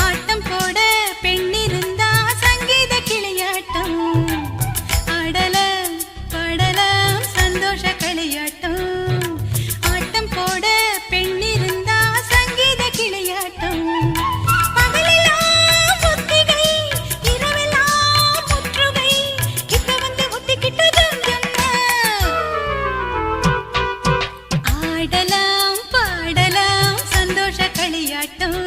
ஆட்டம் போட பெண்ணிருந்தா சங்கீத கிளியாட்டம். ஆடலாம் பாடலாம் சந்தோஷ களியாட்டம். ஆட்டம் போட பெண்ணிருந்தா சங்கீத கிளியாட்டம். பகலெல்லாம் ஒத்திகை, இரவெல்லாம் முற்றுகை. கிட்ட வந்து ஒத்திக்கிட்டு ஜம் ஜம்மா. ஆடலாம் பாடலாம் சந்தோஷ களியாட்டம்.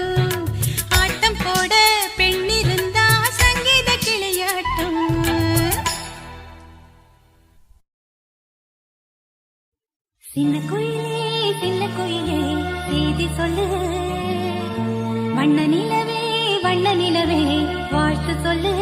ஆட்டம் போட பெண்ணிருந்தா சங்கீத கிளியாட்டம். சின்ன குயிலே செய்தி சொல்லு, வண்ண நிலவே வாழ்த்து சொல்லு.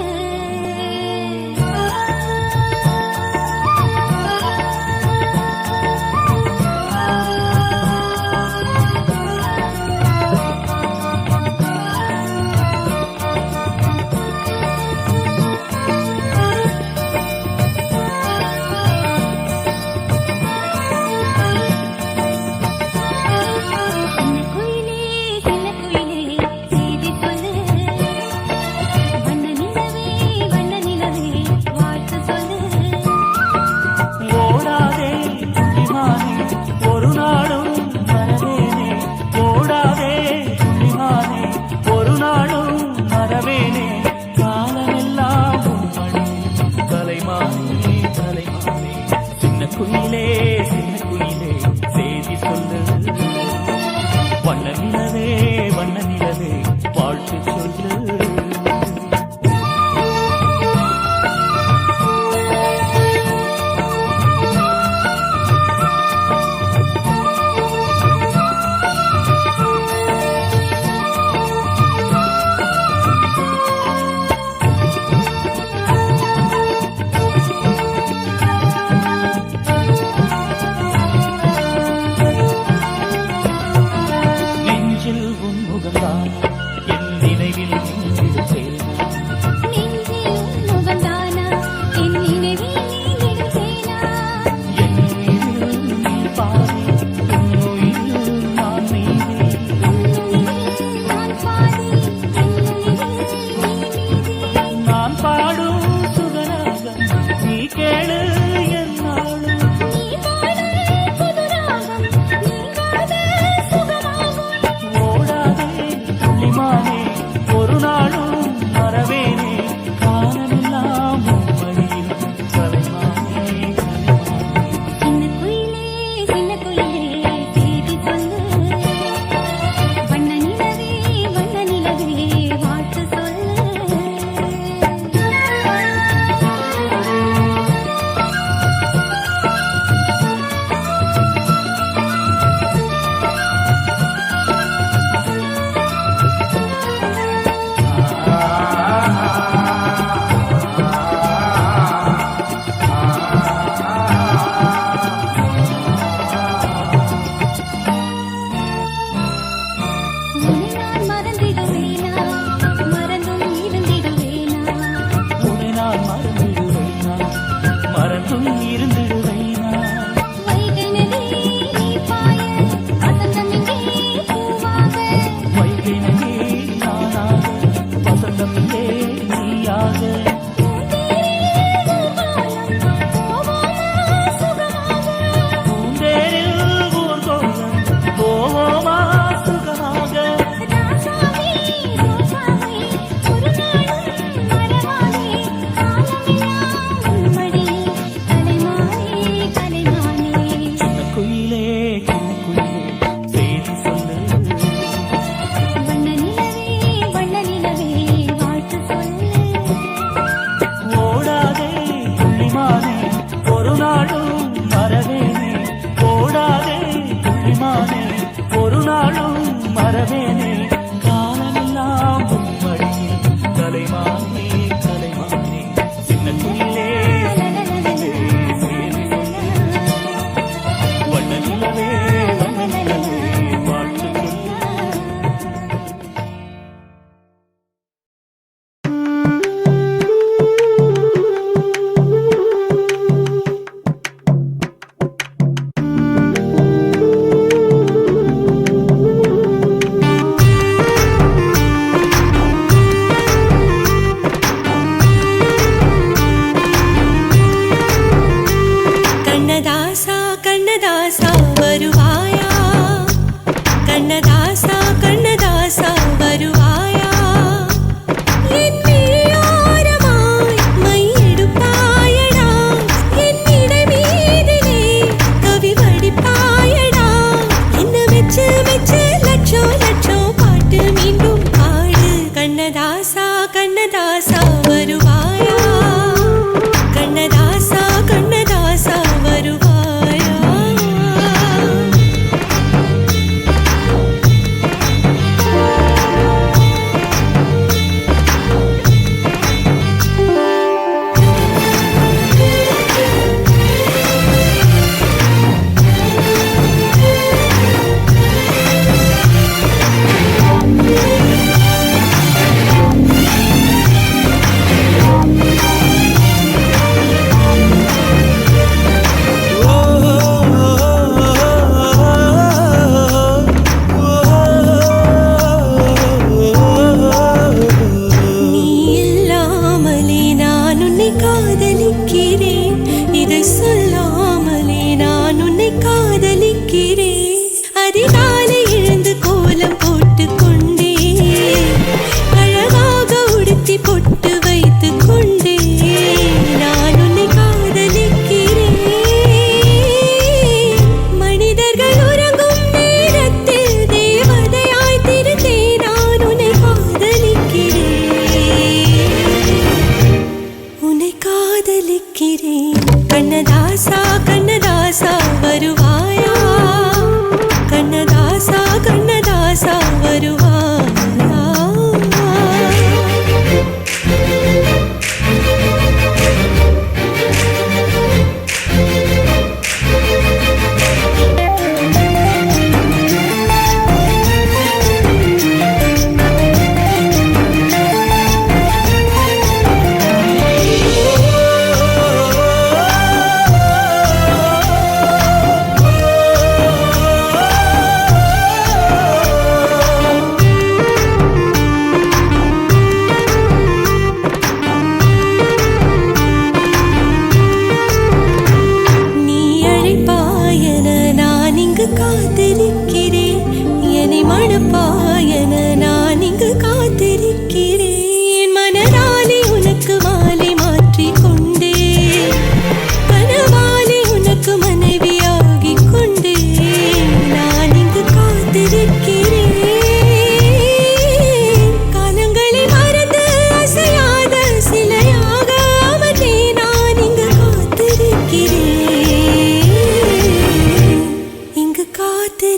சின்ன குயிலே செய்தி சொல்லு, வண்ண நிலவே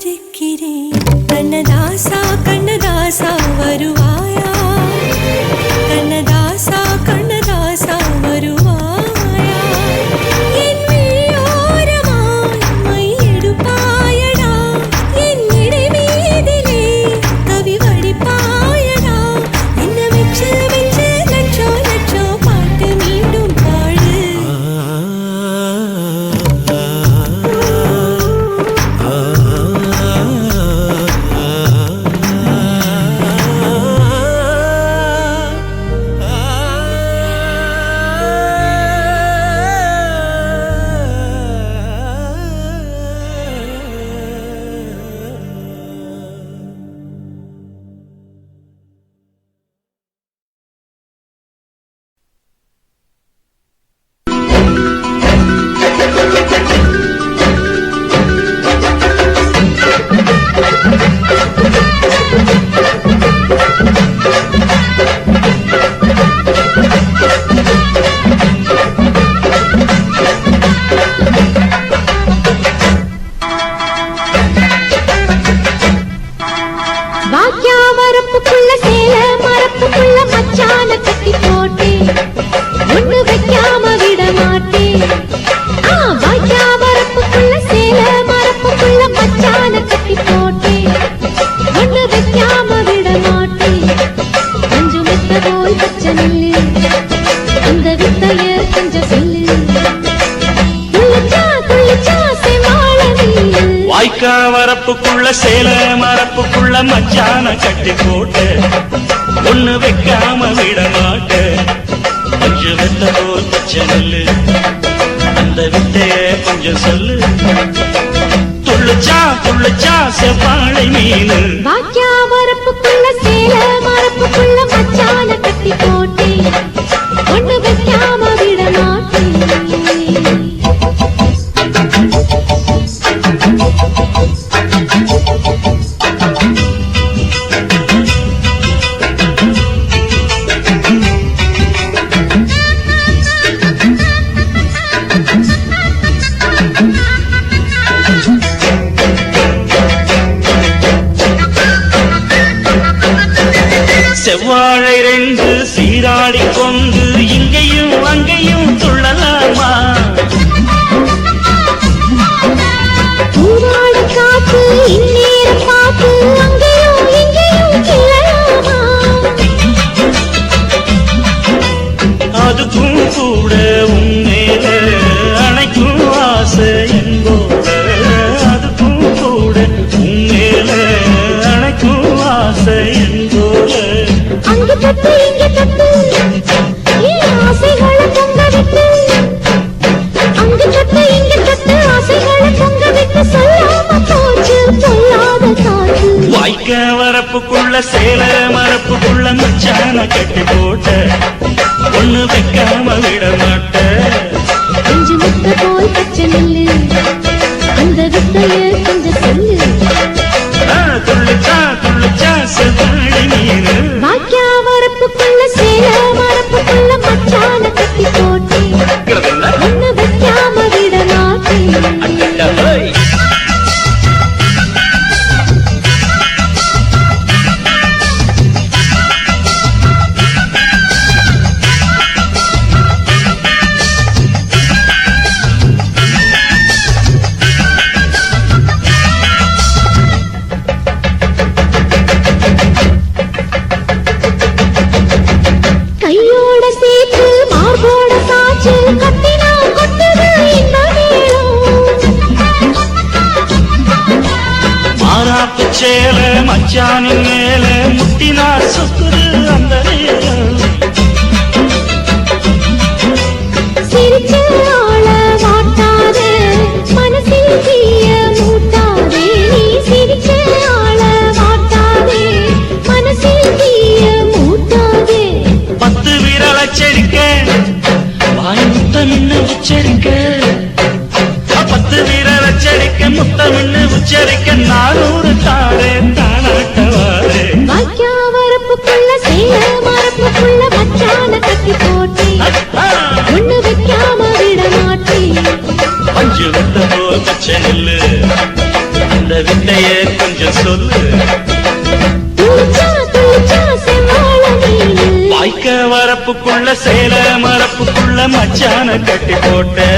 காத்திருக்கிறேன் கண்ணதாசா கண்ணதாசா வருவாயா கண்ணதாசா கண்ணதாசா வருவாயா என் விழியோரமாய் மை எடுப்பாயடா என் இடை மீதிலே கவி வடிப்பாயடா என்ன வெச்சு வெச்சு லட்சோ லட்சோ பாட்டு மீண்டும் பாடு வாய்க்கா வரப்புக்குள்ள சேல மரப்புக்குள்ள மச்சான கட்டி போட்டு ஒண்ணு வைக்காம விட மாட்ட கொஞ்சம் வெத்த போல் பச்சை நெல்லு அந்த வித்தைய கொஞ்சம் சொல்லு துள்ளுச்சா செவ்வாழை மீன் வாய்க்கா வரப்புக்குள்ள சேல மரப்புக்குள்ள மச்சான கட்டி போட்டு ஒண்ணு வைக்காம விட மாட்டேன் செவ்வாழை ரெண்டு சீராடி கொண்டு இங்கேயும் அங்கேயும் துள்ளலாமா ஊராடு காத்து இந்நேர பாத்து அங்கேயும் இங்கேயும் கிளலாமா அதுக்கும் கூட உன்னேல அணைக்கும் ஆசை என்போட அதுக்கும் கூட உன்னேல அணைக்கும் ஆசை என்போட அங்கு தட்டு இங்க தட்டு ஏன் ஆசைகளை பொங்க விட்டு அங்கு தட்டு இங்க தட்டு ஆசைகளை பொங்க விட்டு சொல்லாம போச்சு சொல்லாத காற்று வாய்க்க வரப்புக்குள்ள சேல மரப்புக்குள்ள மச்சான கட்டி போட்ட ஒண்ணு வைக்காம விட மாட்ட அஞ்சு முட்டை போல் பச்சை நெல்லு அந்த வித்தைய கொஞ்சம் சொல்லு துள்ளுச்சா செவ்வாழை மீன் வாய்க்கா வரப்புக்குள்ள சேல மரப்புக்குள்ள மச்சான கட்டி போட்டு ஒண்ணு வைக்காம விட மாட்டேன் கையோட சேர்த்து மார்போட சாச்சு கத்தினா கொட்டுது இந்த மாறாப்பு சேல மச்சானின் மேல முட்டினா சுக்குது அந்த நேரம் சிரிச்சு ஆள மாட்டாதே மனசில் தீய மூட்டாதே நீ சிரிச்சு ஆள மாட்டாதே மனசில் தீய மூட்டாதே 10 விரல் அச்சரிக்க வாய் முத்தமின்னு உச்சரிக்க 10 விரல் அச்சரிக்க முத்தமின்னு உச்சரிக்க 400 தாரே தானாட்டவாரே வாய்க்கா வரப்புக்குள்ள சேல மரப்புக்குள்ள மச்சான கட்டி போட்டு ஒண்ணு வைக்காம விட மாட்டேன் பஞ்சு வித்த போல் பச்சை நெல்லு அந்த வித்தைய கொஞ்சம் சொல்லு. துளிச்சா துளிச்சா செவ்வாழ நீனு வாய்க்க வரப்புக்குள்ள சேல மரப்புக்குள்ள மச்சான கட்டி போட்ட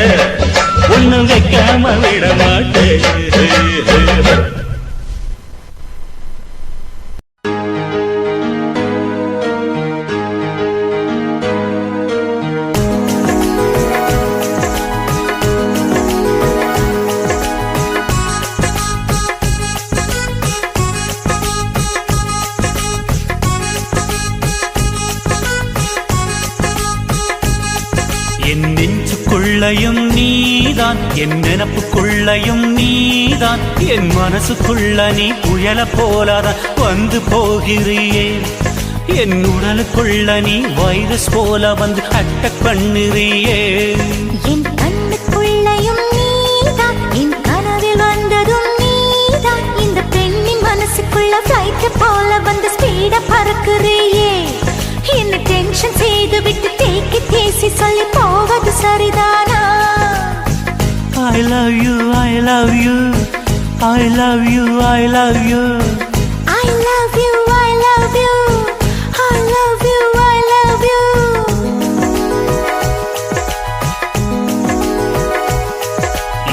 ஒண்ணு வைக்காம விட மாட்டேன். என் நெஞ்சுக்குள்ளையும் நீதான், என் நினப்புக்குள்ளையும் நீதான், என் மனசுக்குள்ள நீ புயல போலாதான் வந்து போகிறியே. என் உடலுக்குள்ள நீ வைரஸ் போல வந்து அட்டக் பண்ணுறியே. என் கண்ணுக்குள்ளையும் நீதான், என் கனவில் வந்ததும் நீதான், இந்த பெண்ணின் மனசுக்குள்ள ஃப்ளைட் போல வந்து ஸ்பீட பறக்குறியே. என்ன டென்ஷன் செய்து விட்டு தேக்கி தேசி சொல்லி போவது சரிதானா? I love you, I love you, I love you, I love you. I love you, I love you, I love you, I love you.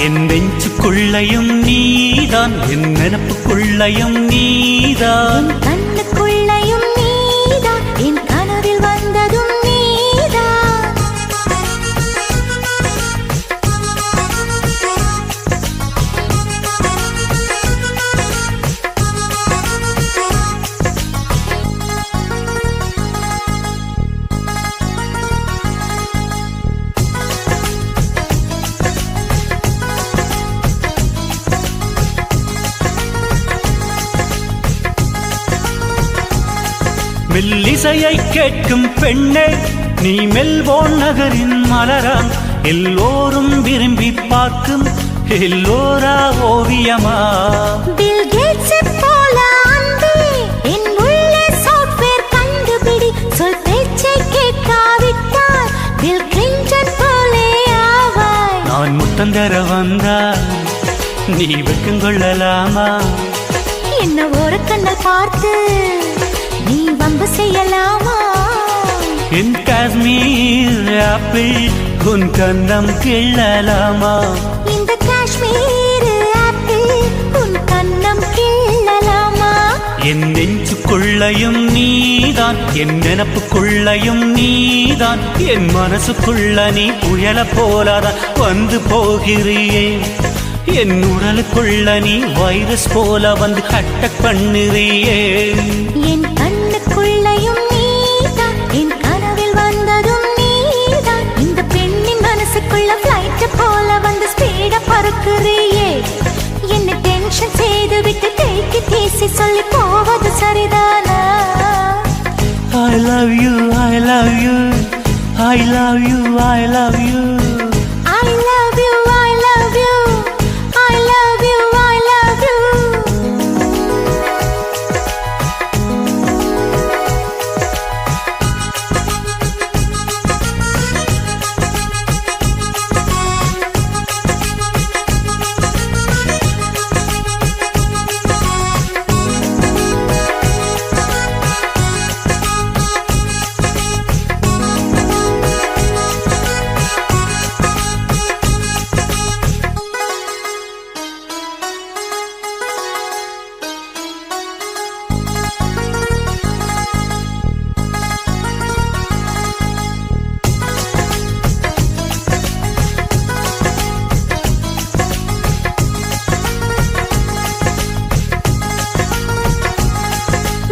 என் நெஞ்சுக்குள்ளையும் நீதான், என் நினப்புக்குள்ளையும் நீதான், என் கண்ணுக்குள்ளையும் நீதான், என் கனவில் வந்ததும் நீதான். மெல்லிசையை கேட்கும் பெண்ணே நீ மெல்போர்ன் நகரின் மலராம், எல்லோரும் விரும்பி பார்க்கும் எல்லோரா ஓவியமா. பில் கேட்ஸ் போல அன்பே என் உள்ளே சாஃப்ட்வேர் கண்டுபிடி, சொல் பேச்சை கேட்காவிட்டால் பில் கிளின்டன் போலே ஆவாய். நான் முத்தம் தர வந்தா நீ வெக்கம் கொள்ளலாமா? என்ன ஒரு கண்ணல் பார்த்து நீ வம்பு செய்யலாமா? என் காஷ்மீர் ஆப்பிள் உன் கண்ணம் கிள்ளலாமா? இந்த காஷ்மீர் ஆப்பிள் உன் கண்ணம் கிள்ளலாமா? என் நெஞ்சுக்குள்ளையும் நீதான், என் நினப்புக்குள்ளையும் நீதான், என் மனசுக்குள்ள நீ புயல போலாதான் வந்து போகிறியே. என் உடலுக்குள்ள நீ வைரஸ் போல வந்து அட்டக் பண்ணுறியே. என் கண்ணுக்குள்ளையும் நீதான், என் கனவில் வந்ததும் நீதான், இந்த பெண்ணின் மனசுக்குள்ள ஃப்ளைட் போல வந்து ஸ்பீட பறக்குறியே. என்ன டென்ஷன் செய்து விட்டு தேக்கி தேசி சொல்லி போவது சரிதானா? I love you, I love you, I love you, I love you. I love you, I love you, I love you, I love you.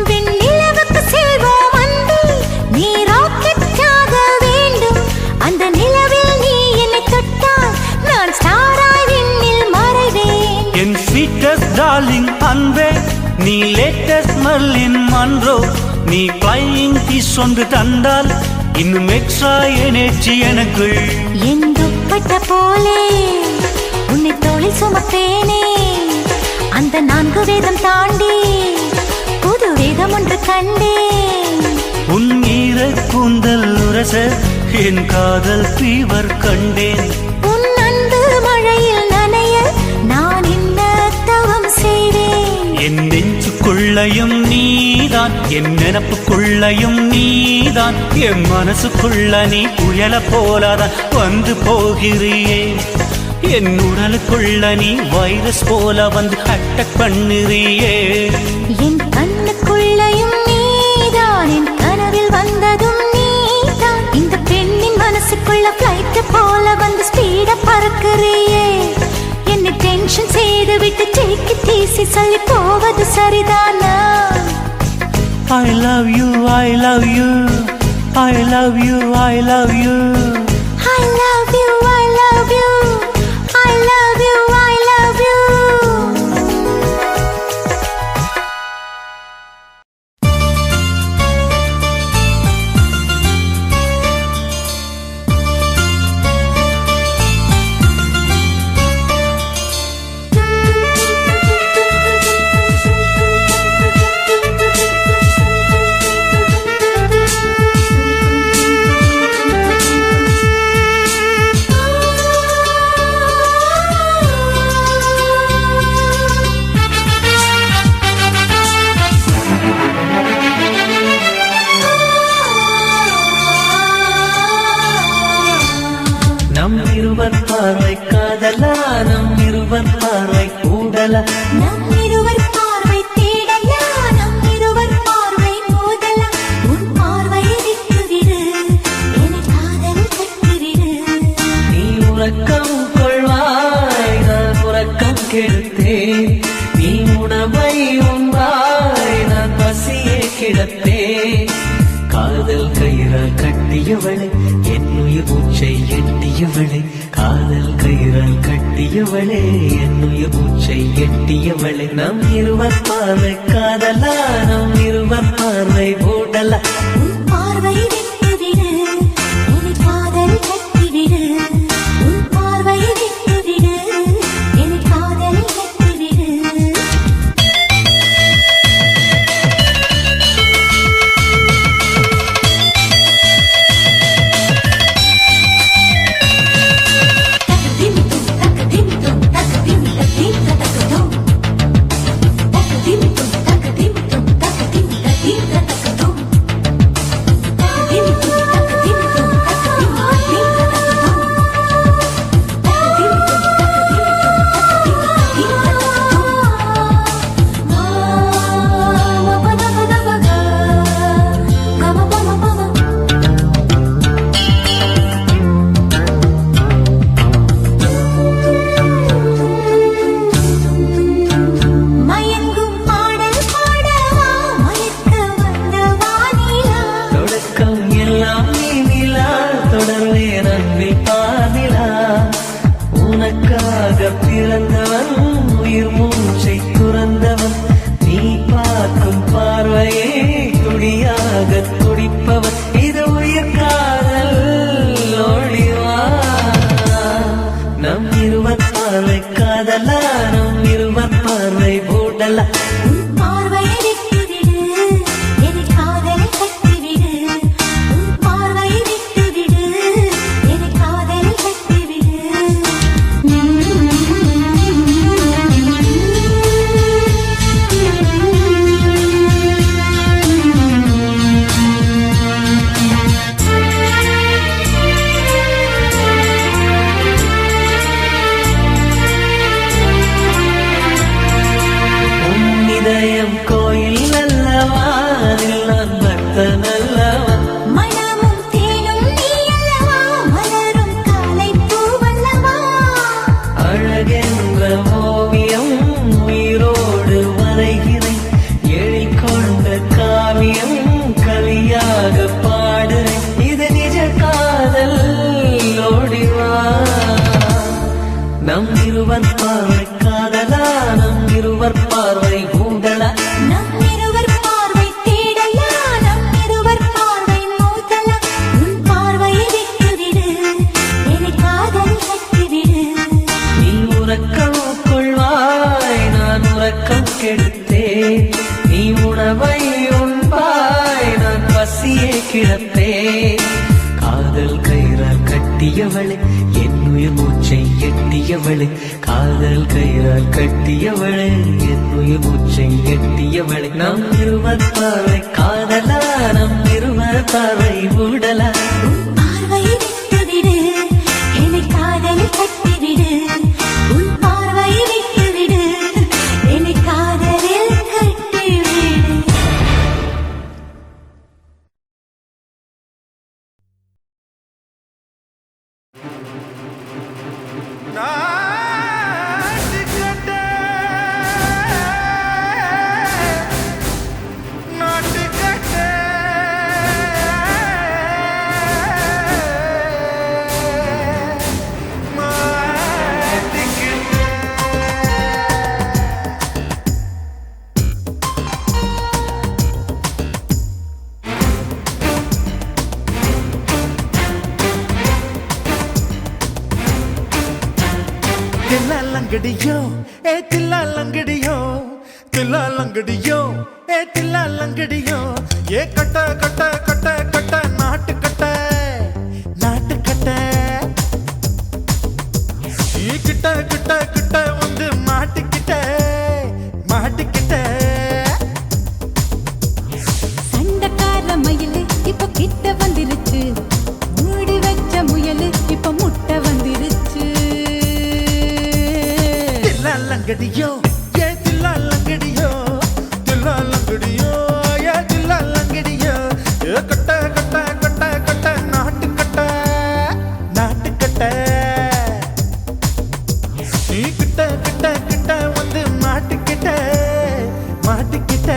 விண்ணிலவுக்கு செல்வோம் அன்பே, நீ ராக்கெட்டாக வேண்டும். அந்த நிலவில் நீ என்னை தொட்டால் நான் ஸ்டாராய் விண்ணில் மறைவேன். என் ஸ்வீட்டஸ்ட் டார்லிங் அன்பே நீ லேட்டஸ்ட் மர்லின் மன்றோ, நீ ஃப்ளையிங் கிஸ் ஒன்று தந்தால் இன்னும் எக்ஸ்ட்ரா எனர்ஜி எனக்குள். என் துப்பட்ட போலே உன்னை தோளில் சுமப்பேனே, அந்த 4 வேதம் தாண்டி புது வேதம் ஒன்று கண்டேன். உன் ஈர கூந்தல் உரச என் காதல் ஃபீவர் கண்டேன். உன் அன்பு மழையில் நனைய நான் என்ன தவம் செய்தேன். என் நெஞ்சுக்குள்ளையும் நீதான், என் நினப்புக்குள்ளையும் நீதான், என் மனசுக்குள்ள நீ புயல போலாதான் வந்து போகிறியே. என் உடலுக்குள்ள நீ வைரஸ் போல வந்து அட்டாக் பண்ணுறியே. என் கண்ணுக்குள்ளையும் நீதான், என் கனவில் வந்ததும் நீதான், இந்த பெண்ணின் மனசுக்குள்ள பிளைட் போல வந்து ஸ்பீட பறக்குறியே. என்னை டென்ஷன் செய்து விட்டு டேக்கி தீசி சொல்லி போவது சரிதானா? I love you, I love you, I love you, I love you, I love you, I love you, I love you, I love you. நம் இருவர் பார்வை காதலா, நம் இருவர் பார்வை கூடலா, நம் இருவர் பார்வை தேடலா, நம் இருவர் பார்வை மோதலா, உன் பார்வையை விட்டுவிடு, என்னை காதலில் கட்டிவிடு. நீ உறக்கம் கொள்வாய், நான் உறக்கம் கெடுத்தேன், நீ உணவை உண்பாய், நான் பசியை கிடப்பேன். காதல் கயிறால் கட்டியவளே, என் உயிர் மூச்சை எட்டியவளே, காதல் கயிறால் கட்டியவளே, என் உயிர் மூச்சை எட்டியவளே. நம் இருவர் பார்வை காதலா, நம் இருவர் பார்வை மூடலா, உன் பார்வையை விட்டுவிடு, என்னை காதலில் கட்டிவிடு, உன் பார்வையை விட்டுவிடு, என்னை காதலில் கட்டிவிடு. மயங்கும் பாடல் பாடவா, மயக்க வந்த வானிலா, தொடக்கம் எல்லாம் நீ நிலா, தொடர்வேன் அன்பில் பாதிலா. உனக்காக பிறந்தவன், உயிர் மூச்சை துறந்தவன், நீ பார்க்கும் பார்வையே துடியாக துடிப்பவன். இது உயிர் காதல் ஒளிவா. நம் இருவர் பார்வை காதலா, நம் இருவர் பார்வை மூடலா, உன் பார்வையை விட்டுவிடு, என்னை காதலில் கட்டிவிடு, உன் பார்வையை விட்டுவிடு, என்னை காதலில் கட்டிவிடு. உன் இதயம் கோயில் அல்லவா, அதில் நான் பக்தன் அல்லவா. மனமும் தேனும் நீ அல்லவா, மலரும் காலை பூவல்லவா, அழகென்ற ஓவியம் உயிரோடு வரைகிறேன், எழில் கொண்ட காவியம் கலியாக பாடுறேன். இது நிஜ காதல் ஓடிவா. நம் இருவர் பார்வை காதலா, நம் இருவர் பார்வை கூடலா, நம் இருவர் பார்வை தேடலா, நம் இருவர் பார்வை மோதலா, உன் பார்வையை விட்டுவிடு, என்னை காதலில் கட்டிவிடு. நீ உறக்கம் கொள்வாய், நான் உறக்கம் கெடுத்தேன், நீ உணவை உண்பாய், நான் பசியை கிடப்பேன். காதல் கயிறால் கட்டி கட்டியவளே என்னுயிர் மூச்சை எட்டியவளே காதல் கயிறால் கட்டியவளே என்னுயிர் மூச்சை எட்டியவளே நம் இருவர் பார்வை காதலா நம் இருவர் பார்வை ஊடலா பார்வை விட்டுவிடு என்னை காதலில் கட்டிவிடு உன் பார்வை விட்டுவிடு என்னை காதலில் கட்டிவிடு தில்லாலங்கடியோ ஏ தில்லாலங்கடியோ தில்லாலங்கடியோ ஏ தில்லாலங்கடியோ ஏ கட்ட கட்ட கட்ட கட்ட நாட்டு கட்ட நாட்டு கட்ட நீ கிட்ட கிட்ட கிட்ட வந்து மாட்டிக்கிட்ட மாட்டிக்கிட்ட சண்டக்கார மயிலு இப்ப கிட்ட வந்துருச்சு மூடி வச்ச முயலு இப்ப முட்டை வந்துருச்சு தில்லாலங்கடியோ ஏ தில்லாலங்கடியோ தில்லாலங்கடியோ ஏ தில்லாலங்கடியோ ஏ கட்ட கட்ட கட்ட கட்ட நாட்டு கட்ட நாட்டு கட்ட நீ கிட்ட கிட்ட கிட்ட வந்து மாட்டிக்கிட்ட மாட்டிக்கிட்ட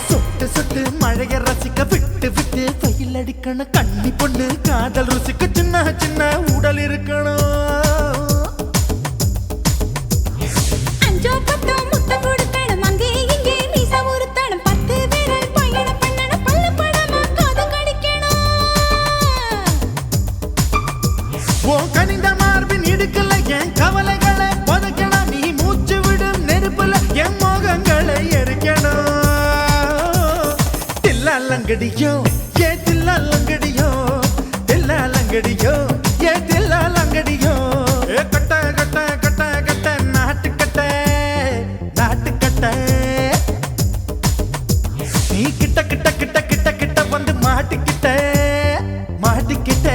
சொட்டு சொட்டு மழைய ரசிக்க விட்டு விட்டு வெயில் அடிக்கணும் கண்ணி பொண்ணு காதல் ருசிக்க சின்ன சின்ன உடல் இருக்கணும் அஞ்சோ பத்தோ முட்டை கொடுக்கணும் அங்கே இங்கே மீச உருத்தணும் 10 விரல் பயணம் பண்ணணும் பல்லு படமா காது கடிக்கணும் ஓ கனிந்த மார்பின் இடுக்கல என் கவலைகளை புதைக்கணும் நீ மூச்சு விடும் நெருப்புல என் மோகங்களை எரிக்கணும் தில்லாலங்கடியோ ஏ தில்லாலங்கடியோ தில்லாலங்கடியோ ஏ தில்லாலங்கடியோ ஏ கட்ட கட்ட கட்ட கட்ட நாட்டு கட்ட நாட்டு கட்ட நீ கிட்ட கிட்ட கிட்ட கிட்ட கிட்ட வந்து மாட்டிக்கிட்ட மாட்டிக்கிட்ட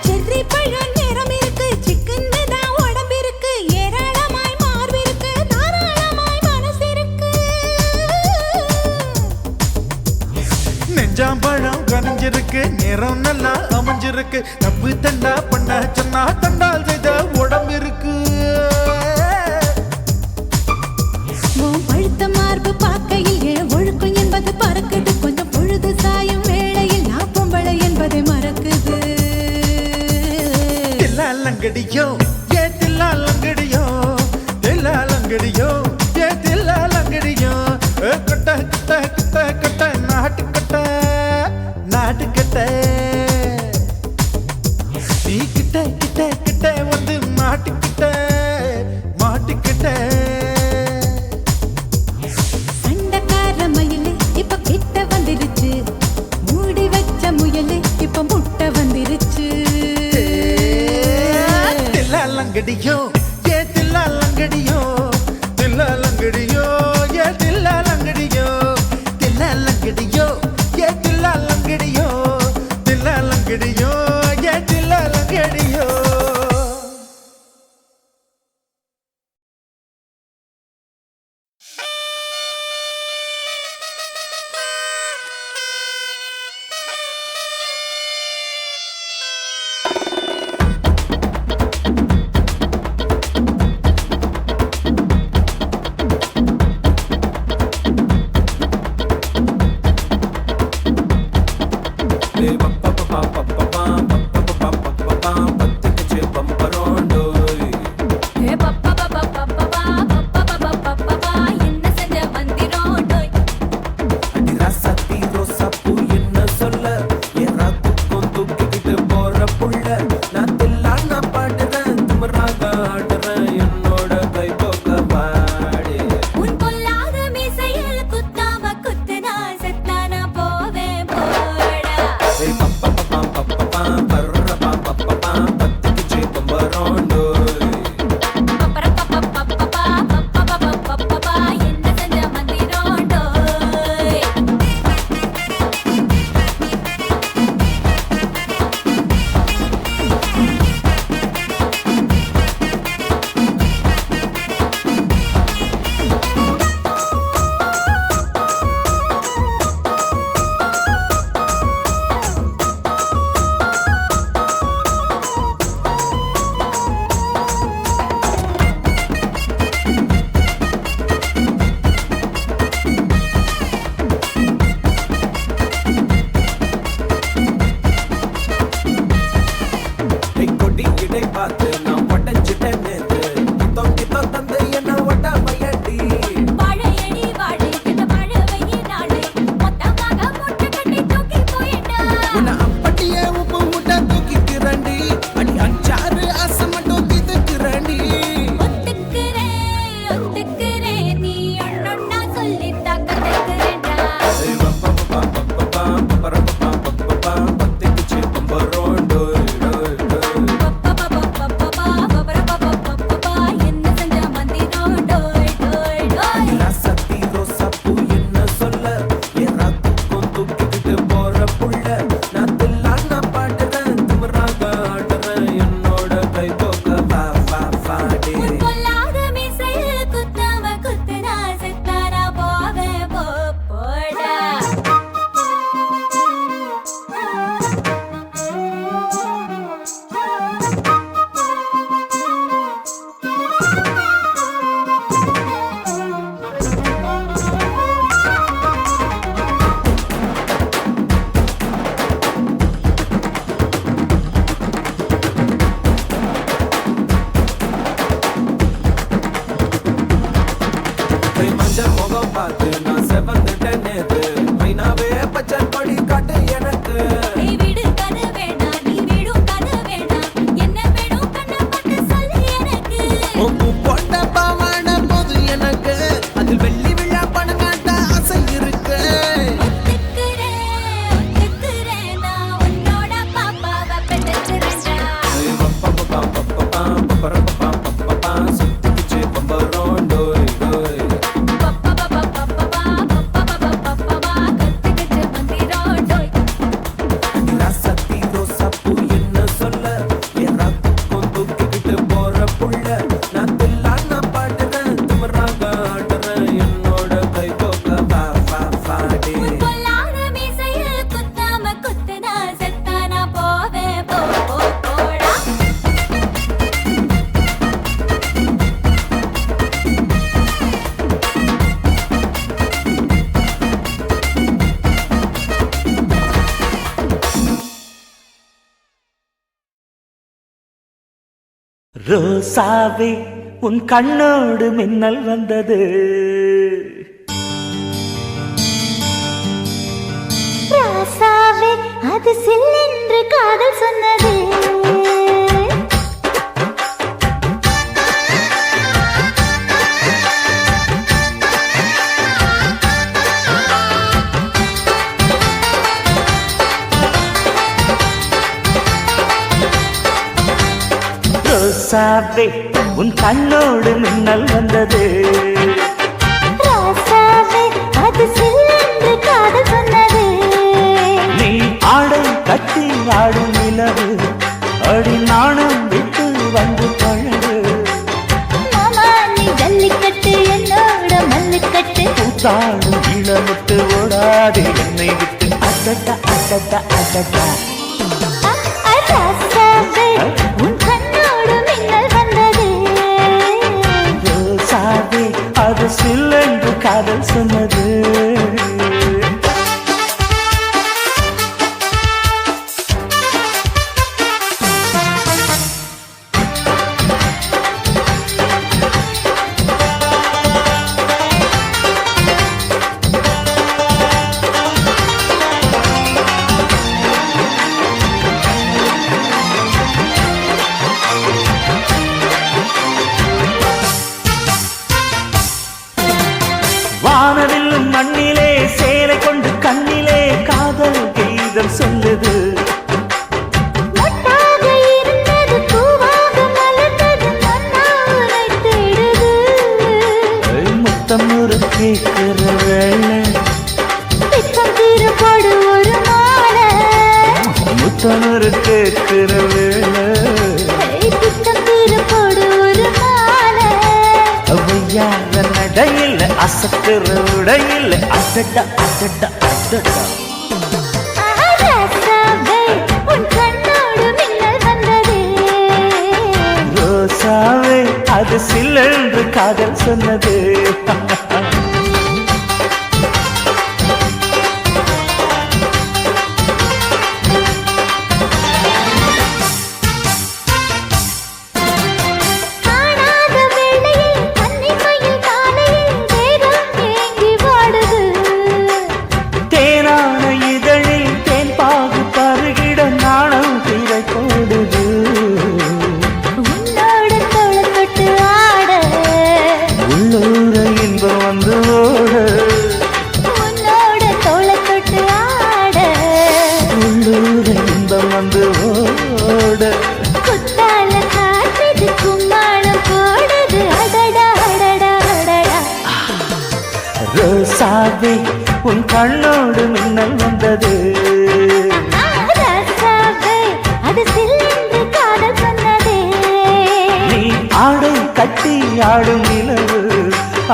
செர்ரி பழம் நிறம் இருக்கு சிக்கன்னு தான் உடம்பு இருக்கு ஏராளமாய் மார்பு இருக்கு தாராளமாய் மனசு இருக்கு நெஞ்சாம்பழம் கனிஞ்சிருக்கு நிறம் நல்லா அமைஞ்சிருக்கு தப்பு தண்டா பண்ண சொன்னா தண்டால் செய்த உடம்பு இருக்கு உன் பழுத்த மார்பு பார்க்கையில் என் ஒழுக்கம் என்பது பறக்குது கொஞ்சம் பொழுது சாயும் வேளையில் நான் பொம்பளை என்பதை மறக்குது தில்லாலங்கடியோ ஏ தில்லாலங்கடியோ தில்லாலங்கடியோ ஏ தில்லாலங்கடியோ ஏ கட்ட கட்ட கட்ட கட்ட நாட்டு கட்ட நாட்டு கட்ட நீ கிட்ட கிட்ட கிட்ட வந்து மாட்டிக்கிட்ட மாட்டிக்கிட்ட சண்டக்கார மயிலு இப்ப கிட்ட வந்துருச்சு மூடி வச்ச முயலு இப்ப முட்டை மஞ்சள் முகம் பார்த்து நான் செவந்துட்டேன் நேத்து மைனாவே பச்சை கொடி காட்டு எனக்கு நீ விடு கதை வேண்டாம் நீ விடும் கதை வேண்டாம் என்ன வேணும் கண்ணை பார்த்து சொல்லு எனக்கு உப்பு போட்ட பாவான போது எனக்கு அதில் வெள்ளி விழா பணம் காட்ட ஆசை இருக்கு ஒத்துக்கிறேன் நான் உன்னோட பாப்பாவை பெற்றுக்கிறேன்டா சுத்திச்சு பம்பரோம் டோய் டோய் கத்துக்கிட்டு வந்திரோண்டோய் ராசத்தி ரோசாப்பூ என்ன சொல்ல என் ராத்துக்கும் தூக்கிக்கிட்டு போற புள்ள நான் தில்லான பாடுறேன் திமிராக ஆடுறேன் என்னோட கை கோக்க பாடி பொல்லாத மீசையில் குத்தாம குத்துனா செத்தானா போவேன் போடா ரோசாவே உன் கண்ணோடு மின்னல் வந்தது ராசாவே அது சில்லென்று காதல் சொன்னது ரோசாவே உன் கண்ணோடு மின்னல் வந்தது ராசாவே அது சில்லென்று காதல் சொன்னது நீ ஆடை கட்டி ஆடும் நிலவு அடி நாணம் விட்டு வந்து பழகு மாமா நீ ஜல்லிக்கட்டு என்னோட மல்லுக்கட்டு கூத்தாடும் இளமுட்டு ஓடாது என்னை விட்டு அடடா அடடா அடடா ராசாவே உன் கண்ணோடு மின்னல் வந்தது ரோசாவே அது சில்லென்று காதல் சொன்னது வானவில்லும் மண்ணிலே சேலை கொண்டு கண்ணிலே காதல் கீதம் சொல்லுது மொட்டாக இருந்தது பூவாக மலர்ந்தது மன்னாரை தேடுது முத்தம் ஒரு கேட்கிற வேளை பித்தம் திருப்படு ஒரு மாலை முத்தம் ஒரு கேட்கிற வேளை பித்தம் திருப்படு ஒரு மாலை அவையாத நடையில் அசத்துற உடையில் அடடா அடடா அடடா ராசாவே உன் கண்ணோடு மின்னல் வந்தது ரோசாவே அது சில்லென்று காதல் சொன்னது காணாத வேளையில் கன்னிமையில் காலையில் வேகம் ஏங்கி வாடுது தேனான இதழில் தேன் பாகு பருகிட நாணம் திரை போடுது உன்னோட தோளை தொட்டு ஆட உள்ளூர இன்பம் வந்து ஓட உன்னோட தோளை தொட்டு ஆட உள்ளூர இன்பம் வந்து ஓட குத்தால காற்றுது கும்மாளம் போடுது அடடா அடடா அடடா ரோசாவே உன் கண்ணோடு மின்னல் வந்தது ராசாவே அது சில்லென்று காதல் சொன்னதே நீ ஆடை கட்டி ஆடும் நிலவு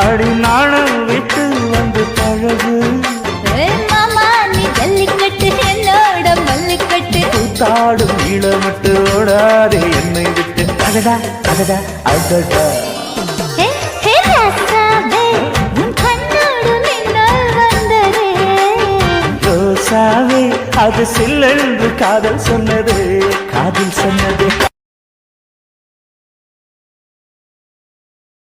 அடி நாணம் விட்டு வந்து பழகு மாமா நீ ஜல்லிக்கட்டு என்னோட மல்லிக்கட்டு கூத்தாடும் இளமட்டு ஓடாதே என்னை விட்டு அடடா அடடா அடடா ஹே ஹே ராசாவே உன் கண்ணோடு மின்னல் வந்ததே ரோசாவே அது சில்லென்று காதல் சொன்னது காதல் சொன்னது